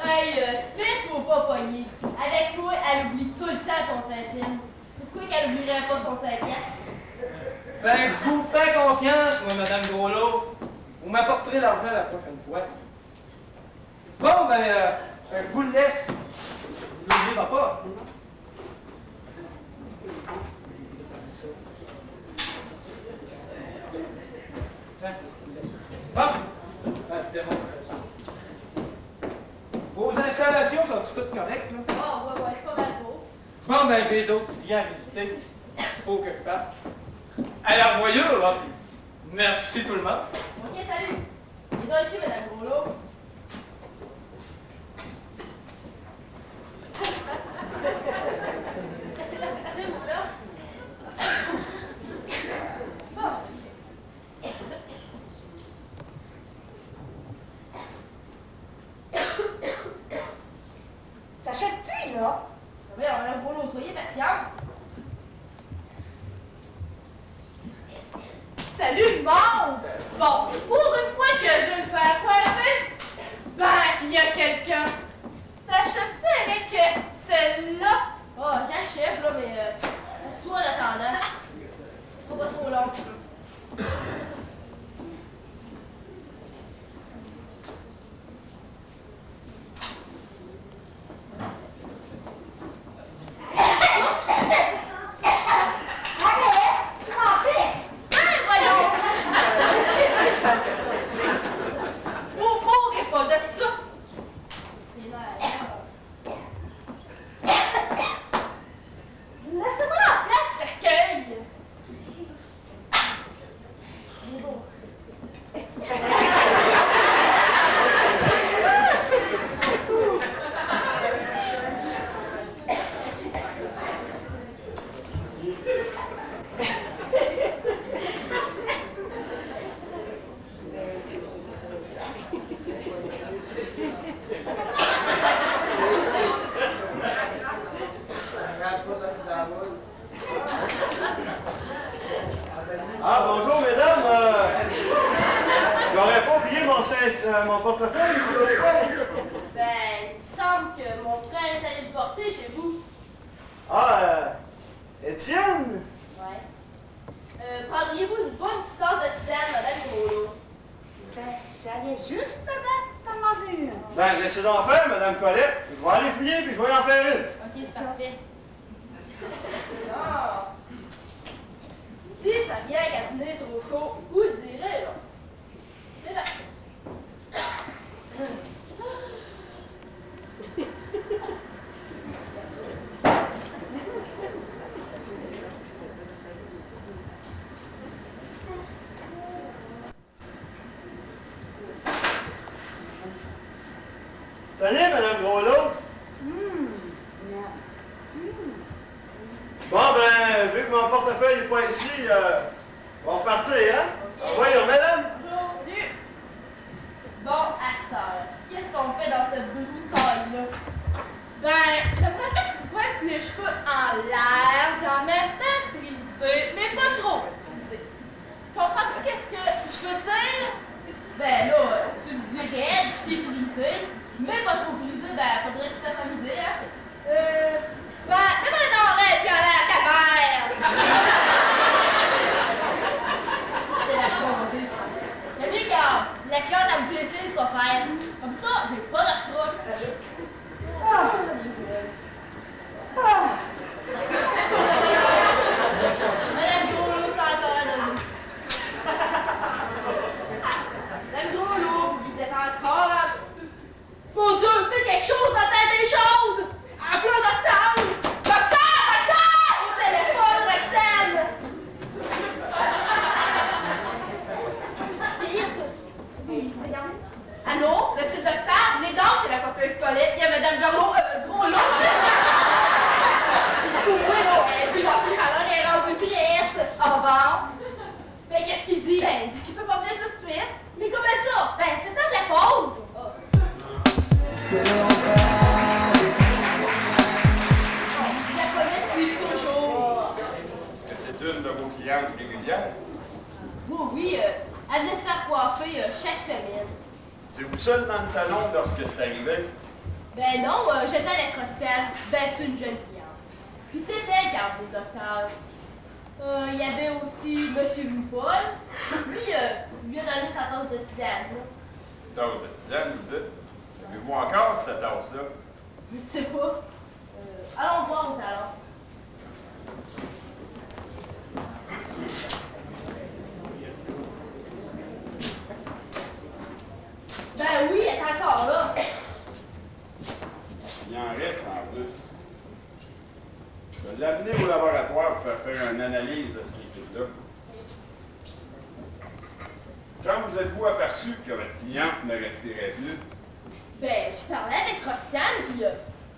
Hey, faites-vous pas pogner. Avec toi, elle oublie tout le temps son Saint-Cyr. Pourquoi qu'elle oublierait pas son Saint-Pierre?
Ben, je vous fais confiance, moi, Madame Groslot. Vous m'apporterez l'argent la prochaine fois. Bon, ben, je vous le laisse. Vous ne l'oublierez pas. Bon, vos installations sont toutes correctes, là?
Oh, ouais, c'est pas mal beau.
Bon, ben, j'ai d'autres clients à visiter. Faut que je parte. À la revoyure, là. Merci tout le monde.
Ok, salut. Et donc ici, Madame Groslot. C'est vous, là? Bon.
Ça achète-tu, là?
Oui, Madame Groslot, soyez patiente. Salut, le monde! Bon, pour une fois que je me fais coiffer, ben, il y a quelqu'un. S'achève-tu avec celle-là? Oh, j'achève, là, mais laisse-toi en attendant. Ce sera pas trop long.
Allez, tu m'en pisses.
Ben, voyons! Vous mourrez pas de ça! Laissez-moi la place, cercueil! C'est beau.
Ah, bonjour, mesdames. J'aurais pas oublié mon portefeuille, vous l'avez pas?
Ben, il semble que mon frère est allé le porter chez vous.
Ah, Étienne?
Ouais. Prendriez-vous une bonne petite tasse de tisane, Madame Groslot?
J'allais justement commander une.
Ben, laissez donc faire, Madame Colette. Je vais aller fouiller, puis je vais y en faire une.
Ok, c'est parfait. Ah! Si ça vient qu'à dîner trop chaud, vous le direz, là. C'est parfait.
Tenez, Madame Groslot.
Merci.
Bon, ben, vu que mon portefeuille n'est pas ici, on va repartir, hein? Voyons, madame.
Aujourd'hui. Bon, à cette heure, qu'est-ce qu'on fait dans cette broussaille-là? Ben, j'aimerais ça que vous pouvez les cheveux en l'air, puis en même temps frisés, mais pas trop frisés. Comprends-tu Je veux dire, ben là, tu me dirais, t'es frisé, mais pas trop frisé, ben faudrait que tu fasses une idée, hein. Ben, même un oreille puis un l'air calvaire. C'est la fondée. Mais bien, regarde, la clotte à me blesser, je dois faire. Comme ça, j'ai pas de reproche, Madame Groslo, c'est encore un homme. Madame Groslo, vous êtes encore à... Mon Dieu, faites quelque chose, ma tête est chaude! Appelez un docteur! Docteur! Docteur! Au téléphone, Roxane! Vite! Allô, monsieur le docteur? Venez donc chez la coiffeuse Colette. Il y a Madame Groslo, Groslo. Oui, non, et puis dans ce chaleur, elle est rendue prête. Au revoir. Ben, qu'est-ce qu'il dit? Ben, il dit qu'il peut pas venir tout de suite. Mais comment ça? Ben, c'est temps de la pause. La connaît depuis toujours.
Est-ce que c'est une de vos clientes régulières?
Oui, oui, elle venait se faire coiffer chaque semaine.
C'est vous seul dans le salon lorsque c'est arrivé?
Ben non, j'étais à la Roxane. Ben, c'est une jeune cliente. Puis c'était le garde du docteur. Il y avait aussi M. Louis-Paul. Lui, il lui a donné sa tasse de tisane.
Tasse de tisane, vous dites? Avez-vous encore cette tasse-là?
Je sais pas. Allons voir au salon. Ben oui, elle est encore là.
Il en reste en plus. Je vais l'amener au laboratoire pour faire une analyse de ces liquides-là. Quand vous êtes-vous aperçu que votre cliente ne respirait plus?
Ben, je parlais avec Roxane, puis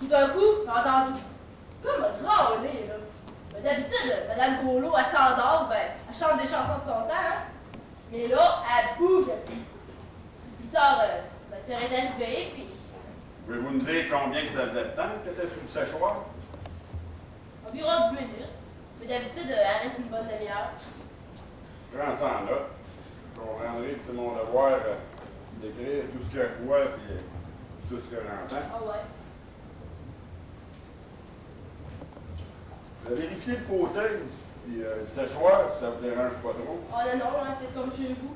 tout d'un coup, j'ai entendu comme râler, là. Ben, d'habitude, Madame Groslo, elle s'endort, ben, elle chante des chansons de son temps, hein. Mais là, elle bouge. Plus tard, le docteur est arrivé, puis...
Pouvez-vous me dire combien que ça faisait de temps qu'elle était sous le séchoir?
Environ 10 minutes. Mais d'habitude, elle reste une bonne demi-heure.
Prends ça en note. Je comprendrai que c'est mon devoir d'écrire tout ce que je vois et tout ce que j'entends.
Ah ouais.
Vérifiez le fauteuil et le séchoir, si ça vous dérange pas trop.
Oh non, non, hein, faites comme chez vous.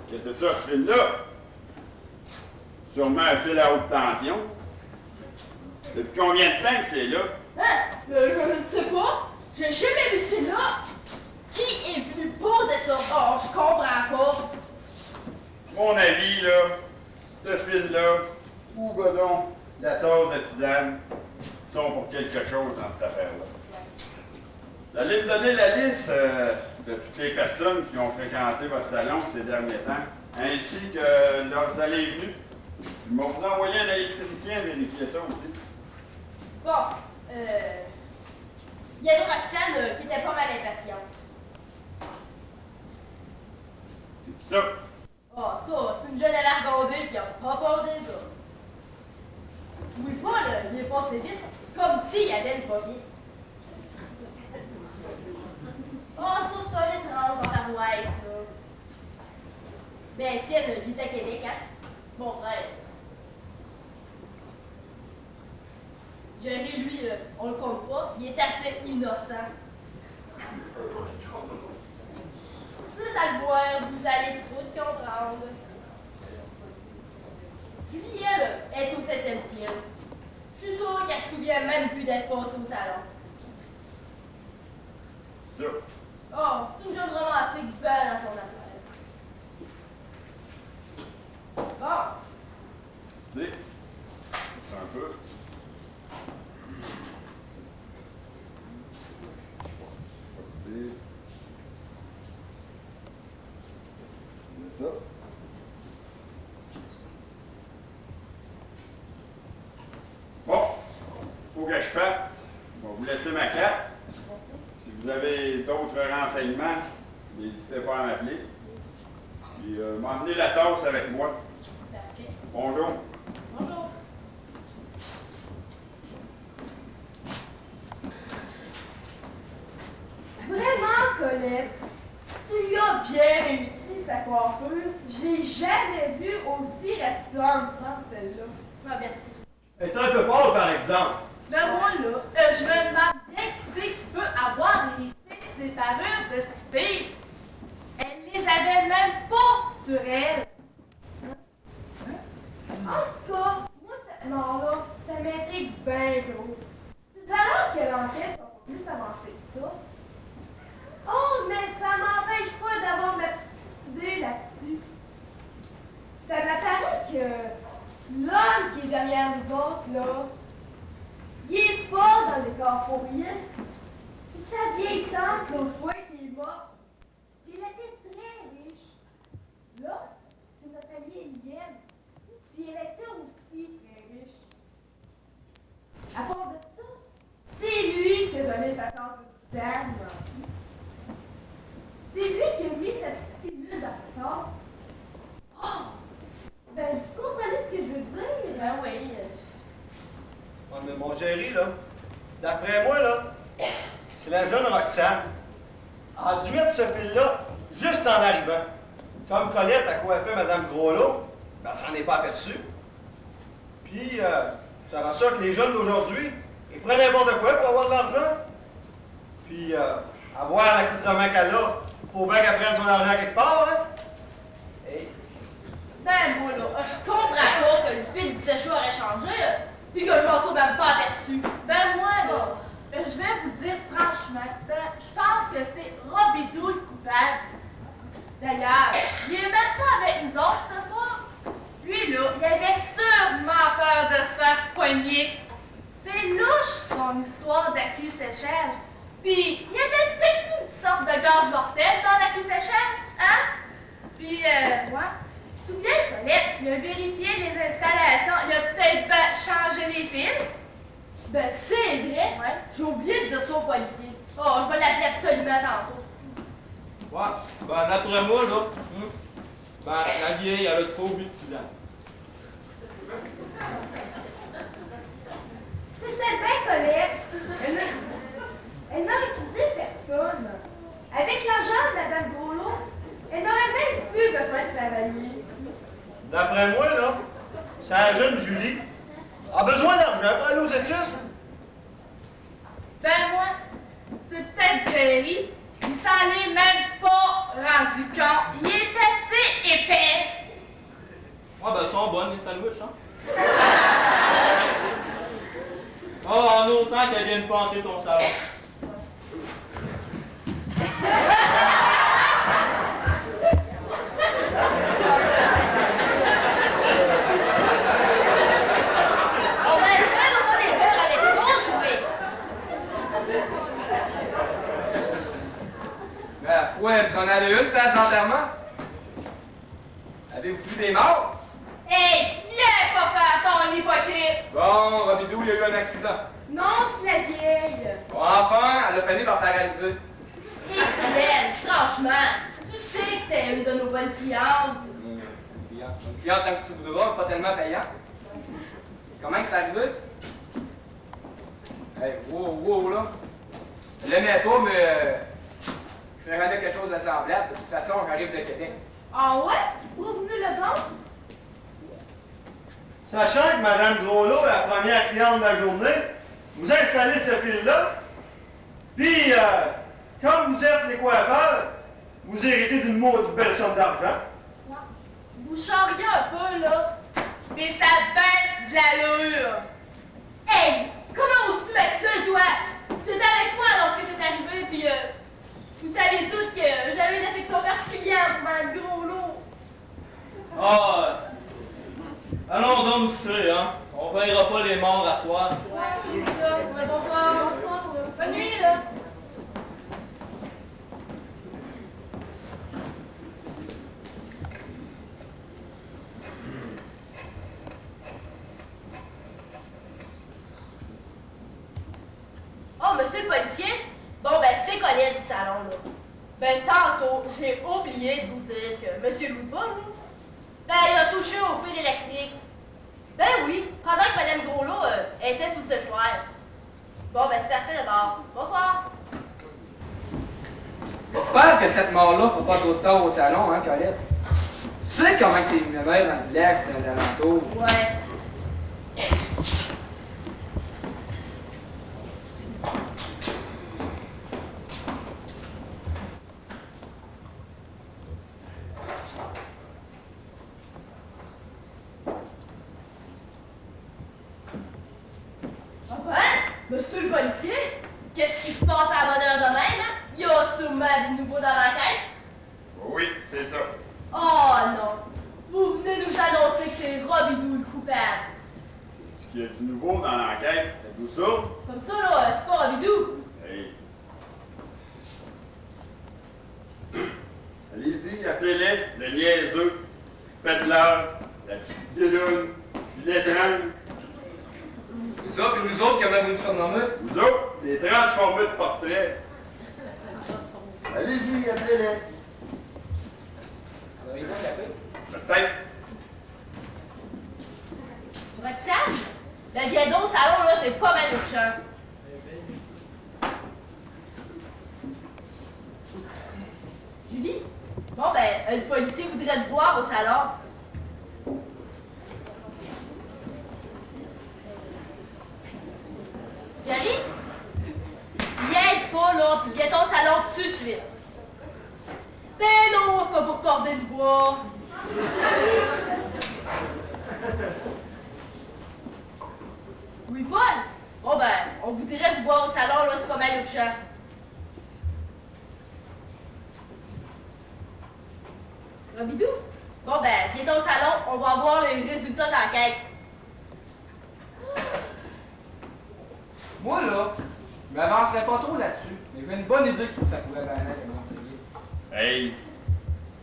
Qu'est-ce que c'est ça, ce fil-là? Sûrement un fil à haute tension. Depuis combien de temps que c'est là?
Hein? Je ne sais pas. J'ai jamais vu ce fil-là. Qui est venu poser ça? Oh, je comprends pas.
Mon avis, là, ce fil-là, ou godon, la tasse de tisane, sont pour quelque chose dans cette affaire-là. Vous allez me donner la liste de toutes les personnes qui ont fréquenté votre salon ces derniers temps, ainsi que leurs allées et venues. Je vais vous envoyer un électricien vérifier ça aussi.
Bon, il y avait Roxane qui était pas mal impatiente.
C'est ça.
Oh, ça, c'est une jeune à la regarder qui a pas peur des autres. Oui, Paul, il est passé vite, comme s'il y avait le pas vite. Oh, ça, c'est un étrange en paroisse, là. Ben, tiens, il est à Québec, hein? Mon frère. Jerry, lui, on le compte pas, il est assez innocent. Plus à le voir, vous allez tout comprendre. Juliette est au 7e ciel. Je suis sûre qu'elle se souvient même plus d'être passée au salon.
Ça.
Oh, une jeune romantique belle dans son affaire. Bon.
C'est un peu. Ça. Bon, faut que je parte. Je vais vous laisser ma carte. Si vous avez d'autres renseignements, n'hésitez pas à m'appeler. Puis m'emmener la tasse avec moi.
Parfait.
Bonjour.
Bonjour. Colette. Tu lui as bien réussi sa coiffure. Je l'ai jamais vue aussi resplendissante, celle-là. Ah, merci.
Elle est un peu pâle, par exemple.
Ben moi, là, je me demande bien qui c'est qui peut avoir hérité de ses parures de sa fille. Elle les avait même pas sur elle. En tout cas, moi, cette mort-là, ça m'intrigue bien gros. C'est de l'heure que l'enquête va pas plus avancer que ça. Oh, mais ça m'empêche pas d'avoir ma petite idée là-dessus. Ça m'apparaît que l'homme qui est derrière nous autres, là, il est pas dans le corps pour rien. C'est sa vieille tante l'autre fois qui est morte. Puis elle était très riche. Là, c'est notre amie Élienne. Puis elle était aussi très riche. À part de ça, c'est lui qui a donné sa tante au Dan. C'est lui qui a mis sa petite pilule dans sa tasse. Oh! Ben, vous comprenez ce que je veux dire? Ben oui.
Ouais, mais mon Jerry, là, d'après moi, là, c'est la jeune Roxane. Elle a dû mettre ce fil-là juste en arrivant. Comme Colette a coiffé Mme Groslot, ben, elle s'en est pas aperçue. Puis, ça rend ça que les jeunes d'aujourd'hui, ils feraient n'importe quoi pour avoir de l'argent. Puis, avoir l'accoutrement qu'elle a, faut bien qu'elle prenne son argent quelque part, hein? Hey.
Ben, moi, là, je comprends pas que le fil du séchoir aurait changé, puis que je m'en sois même pas aperçu. Ben, moi, là, je vais vous dire franchement, je pense que c'est Robidoux le coupable. D'ailleurs, il est même pas avec nous autres ce soir. Lui, là, il avait sûrement peur de se faire poigner. C'est louche, son histoire d'accu-séchage. Puis, il y avait peut-être une sorte de gaz mortel dans l'accu-séchage, hein? Puis, moi, tu te souviens, Colette, il a vérifié les installations, il a peut-être changé les fils. Ben, c'est vrai, ouais. J'ai oublié de dire ça au policier. Oh, je vais l'appeler absolument tantôt.
Ouais, ben d'après moi, là, ben la vieille, elle a trop bu de tisane.
C'était bien Colette. Elle n'a accusé personne. Avec l'argent de Mme Groslot, elle n'aurait même plus besoin de travailler.
D'après moi, là, c'est la jeune Julie. Elle a besoin d'argent pour aller aux études.
Ben moi, c'est peut-être Jerry. Il s'en est même pas rendu compte. Il est assez épais.
Ouais, ben, sont bonnes, les sandwichs, hein? Oh, en autant qu'elle vienne panter ton salon.
On va faire vraiment les beurres avec ça, oui.
Ma foi, vous en avez une place d'enterrement? Avez-vous vu des morts?
Hey, viens pas faire ton hypocrite.
Bon, Robidoux, il y a eu un accident.
Non, c'est la vieille.
Bon, enfin, elle a fini par paralyser.
Étienne, franchement, tu sais que c'était une de nos bonnes clientes.
Une cliente tant que tu voudras, pas tellement payant. Comment que c'est arrivé? Hey, wow, là. Je l'aimais pas, mais je ferais quelque chose de semblable. De toute façon, j'arrive de Québec.
Ah ouais? Où vous venez le bon?
Sachant que Mme Groslot est la première cliente de la journée, vous installez ce fil-là, puis, comme vous êtes les coiffeurs, vous héritez d'une maudite belle somme d'argent.
Vous charriez un peu, là, mais ça a bien de l'allure. Hey, comment oses-tu m'accuser, toi? Tu étais avec moi lorsque c'est arrivé, puis vous saviez toutes que j'avais une affection particulière pour Mme Groslot.
Ah, allons donc nous coucher, hein? On payera pas les morts à soir.
Ouais, c'est ça. Ouais, bonsoir, bonsoir. Bonne nuit, là. Oh, monsieur le policier? Bon, ben, c'est Colette du salon, là. Ben, tantôt, j'ai oublié de vous dire que monsieur Loupon, ben, il a touché au fil électrique. Ben oui, pendant que Mme Groslot était sous le séchoir. Bon, ben, c'est parfait d'abord. Bonsoir.
J'espère que cette mort-là ne fera pas trop de tort au salon, hein, Colette? Tu sais comment c'est une mère dans le village et dans les alentours?
Ouais. Monsieur le policier, qu'est-ce qui se passe à la bonne heure de même? Hein? Il y a sûrement du nouveau dans l'enquête.
Oui, c'est ça.
Oh non! Vous venez nous annoncer que c'est Robidou le coupable.
Est-ce qu'il y a du nouveau dans l'enquête? Êtes-vous ça?
Comme ça, là, c'est pas Robidou.
Hey. Allez-y, appelez-les, le niaiseux, faites-leur, la petite guéloune, puis l'étrange.
Ça, puis nous autres, comment vous nous surnommez?
Vous autres, les transformés de portrait. Allez-y, appelez-les.
Vous avez pas tapé?
Peut-être.
Roxane? Ben viens donc au salon, là, c'est pas mal urgent. Julie? Bon, ben, le policier voudrait te voir au salon. Jerry? Niaise pas, là, puis viens ton salon tout de suite. Ben non, c'est pas pour corder du bois. Oui, Paul? Bon, ben, on voudrait vous voir au salon, là, c'est pas mal urgent. Robidou? Bon, ben, viens au salon, on va voir les résultats de l'enquête.
Moi, là, je m'avancerais pas trop là-dessus. Mais j'ai une bonne idée que ça pourrait bien être un employé.
Hey,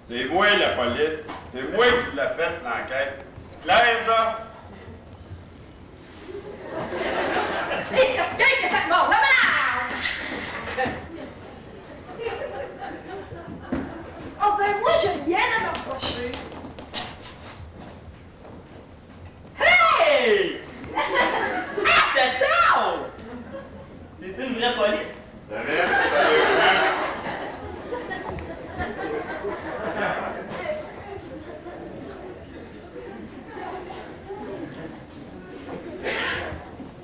c'est moi la police. C'est moi qui l'ai fait l'enquête. C'est clair, ça?
Hé, c'est quelqu'un que ça te mord, là, malade! Oh, ben, moi, j'ai rien à m'approcher.
Hey! Attends! C'est-tu une vraie police?
La même, sérieusement.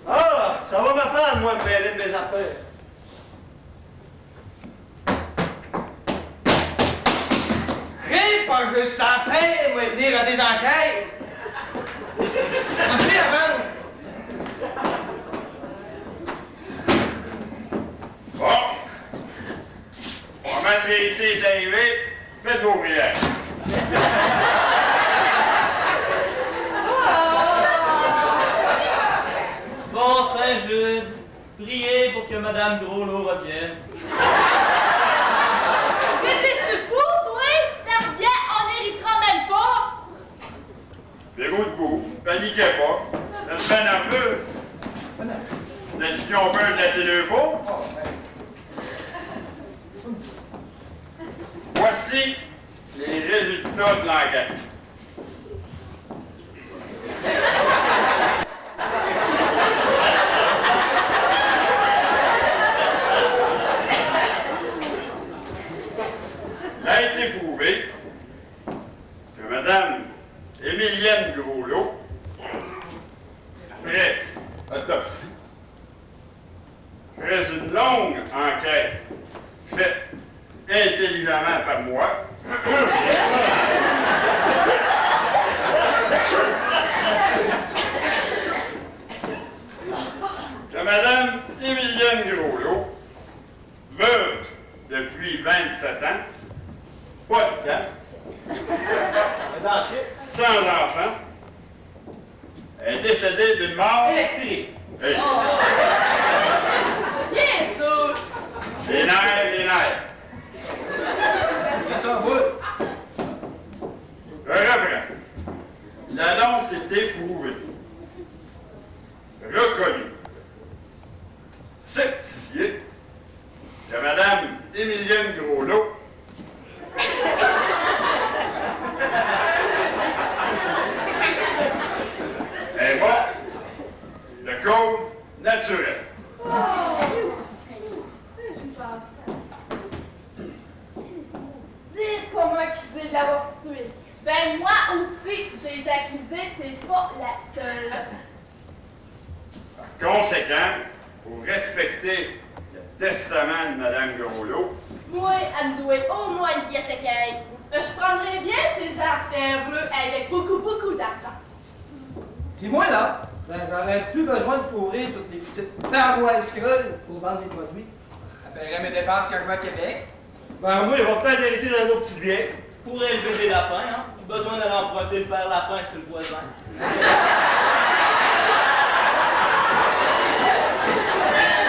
Ah, ça va m'apprendre, moi, de mêler de mes affaires.
Rien pas juste ça faire, moi, venir à des enquêtes. Entrez avant.
Bon. Moment de vérité est arrivé. Faites vos prières.
Bon Saint-Jude, priez pour que Madame Groslot revienne.
Mais t'es-tu fou, toi? Ça revient, on n'héritera même pas!
Verrou debout. Paniquez pas. Faites bien un peu. Vous avez dit qu'on peut laisser le pot? Voici les résultats de l'enquête. Il a été prouvé que Mme Émilienne Groslot, après autopsie, après une longue enquête faite intelligemment par moi, que Mme Émilienne Groslot, veuve depuis 27 ans, pas de temps, sans enfant, est décédée d'une mort
Électrique.
Hey.
Bien sûr!
Les nerfs, les nerfs.
C'est ça, bout.
Je reprends. Il a donc été prouvé, reconnu, certifié que Mme Émilienne Groslot est morte de cause naturelle.
pas moi accusée de l'avoir tué. Ben moi aussi, j'ai été accusée, t'es pas la seule.
Par conséquent, pour respecter le testament de Mme Groslo,
moi, elle me doit au moins une pièce à 15. Je prendrais bien ces jarretières bleues avec beaucoup d'argent.
Puis moi, là, ben, j'aurais plus besoin de couvrir toutes les petites parois escroles pour vendre des produits.
Ça paierait mes dépenses quand je vais à Québec.
Ben oui, il va peut-être hériter dans nos petites vieilles.
Je pourrais élever des lapins, hein. Pas besoin d'aller emprunter le père lapin chez le voisin.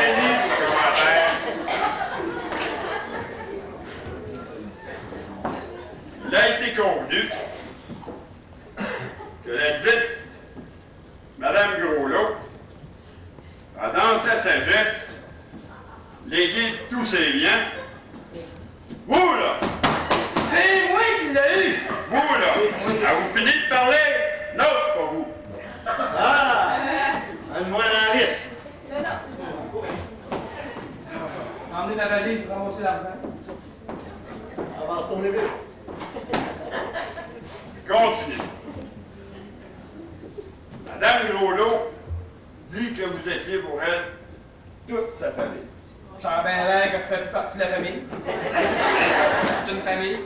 fini pour commentaire. Il a été convenu que la dite Mme Groslo a, dans sa sagesse, légué tous ses biens. Vous, là!
C'est moi qui l'ai eu!
Vous, là! À vous finir de parler? Non, c'est pas vous!
Ah! Donne-moi la liste.
Emmenez la valise pour ramasser l'argent.
On va retourner vite.
Continue. Madame Groslo dit que vous étiez pour elle toute sa famille.
Ça a bien l'air que tu fais partie de la famille.
C'est une famille.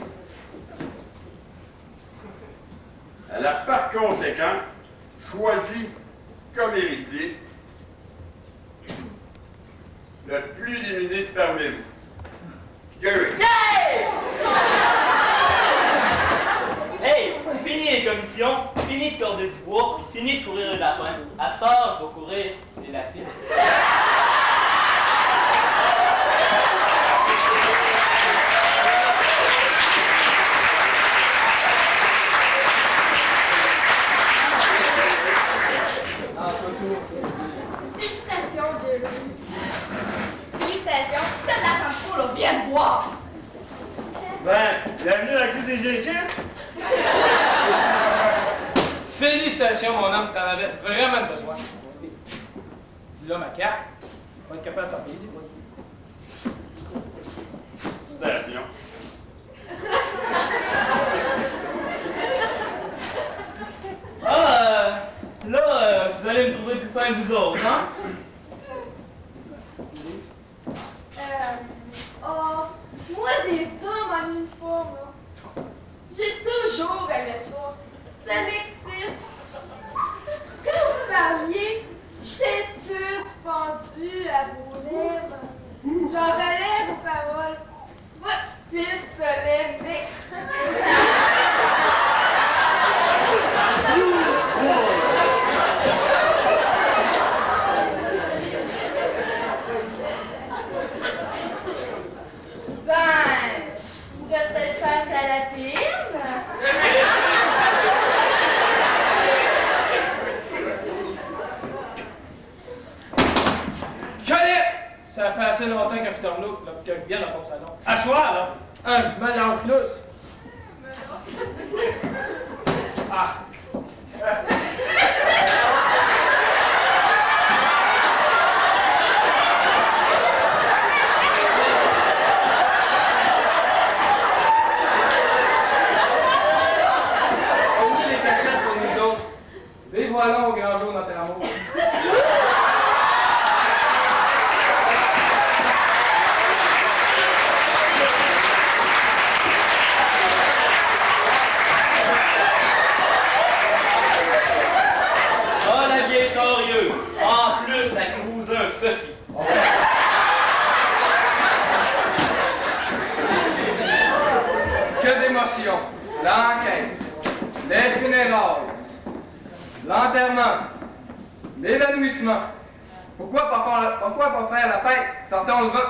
Elle a par conséquent choisi comme héritier le plus démuni de parmi vous. Jerry.
Hey, fini les commissions, fini de corder du bois, puis fini de courir le lapin. À cette heure, je vais courir les lapines.
Félicitations, Jerry. Félicitations. Si t'as de l'argent de trop, là, viens me voir.
Ben, bienvenue à la Coupe des héritiers.
Félicitations, mon homme, t'en avais vraiment besoin. Dis là ma carte. On va être capable de t'en payer des produits.
Félicitations.
Ah, là, vous allez me trouver plus fin que vous autres, hein?
Moi, des hommes en uniforme, là. J'ai toujours aimé ça. Ça m'excite. Quand vous parliez, j'étais suspendue à vos lèvres. J'en valais vos paroles. Votre pistolet m'excite. Ben, je pourrais peut-être faire ta lapine.
Johnny! Ça fait assez longtemps que je tourne là, que je viens dans ton salon. À soir, là, un melon plus. Ah! On met les cachettes sur nous autres. Vive voilà au grand jour notre amour.
Ah, la vieille torieuse. En plus, elle cruise un Fuffy.
Que d'émotions. L'enquête, les funérailles, l'enterrement, l'évanouissement. Pourquoi pas faire la fête? Sortons le vent.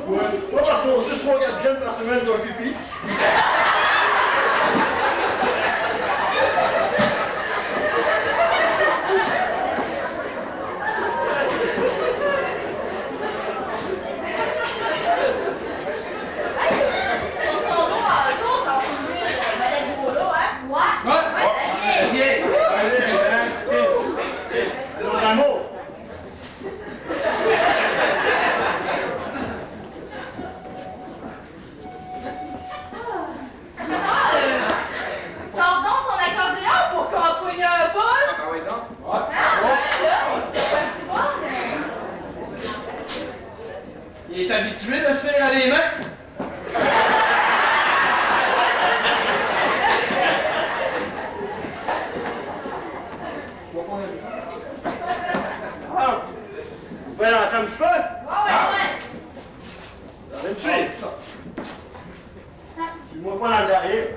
Ouais, pas parce qu'on se 3-4 graines par semaine d'un pipi.
Il est habitué de se faire à les mains.
Ah, vous pouvez rentrer un petit peu?
Ouais.
Allez me suivre. Suis-moi pas dans le derrière.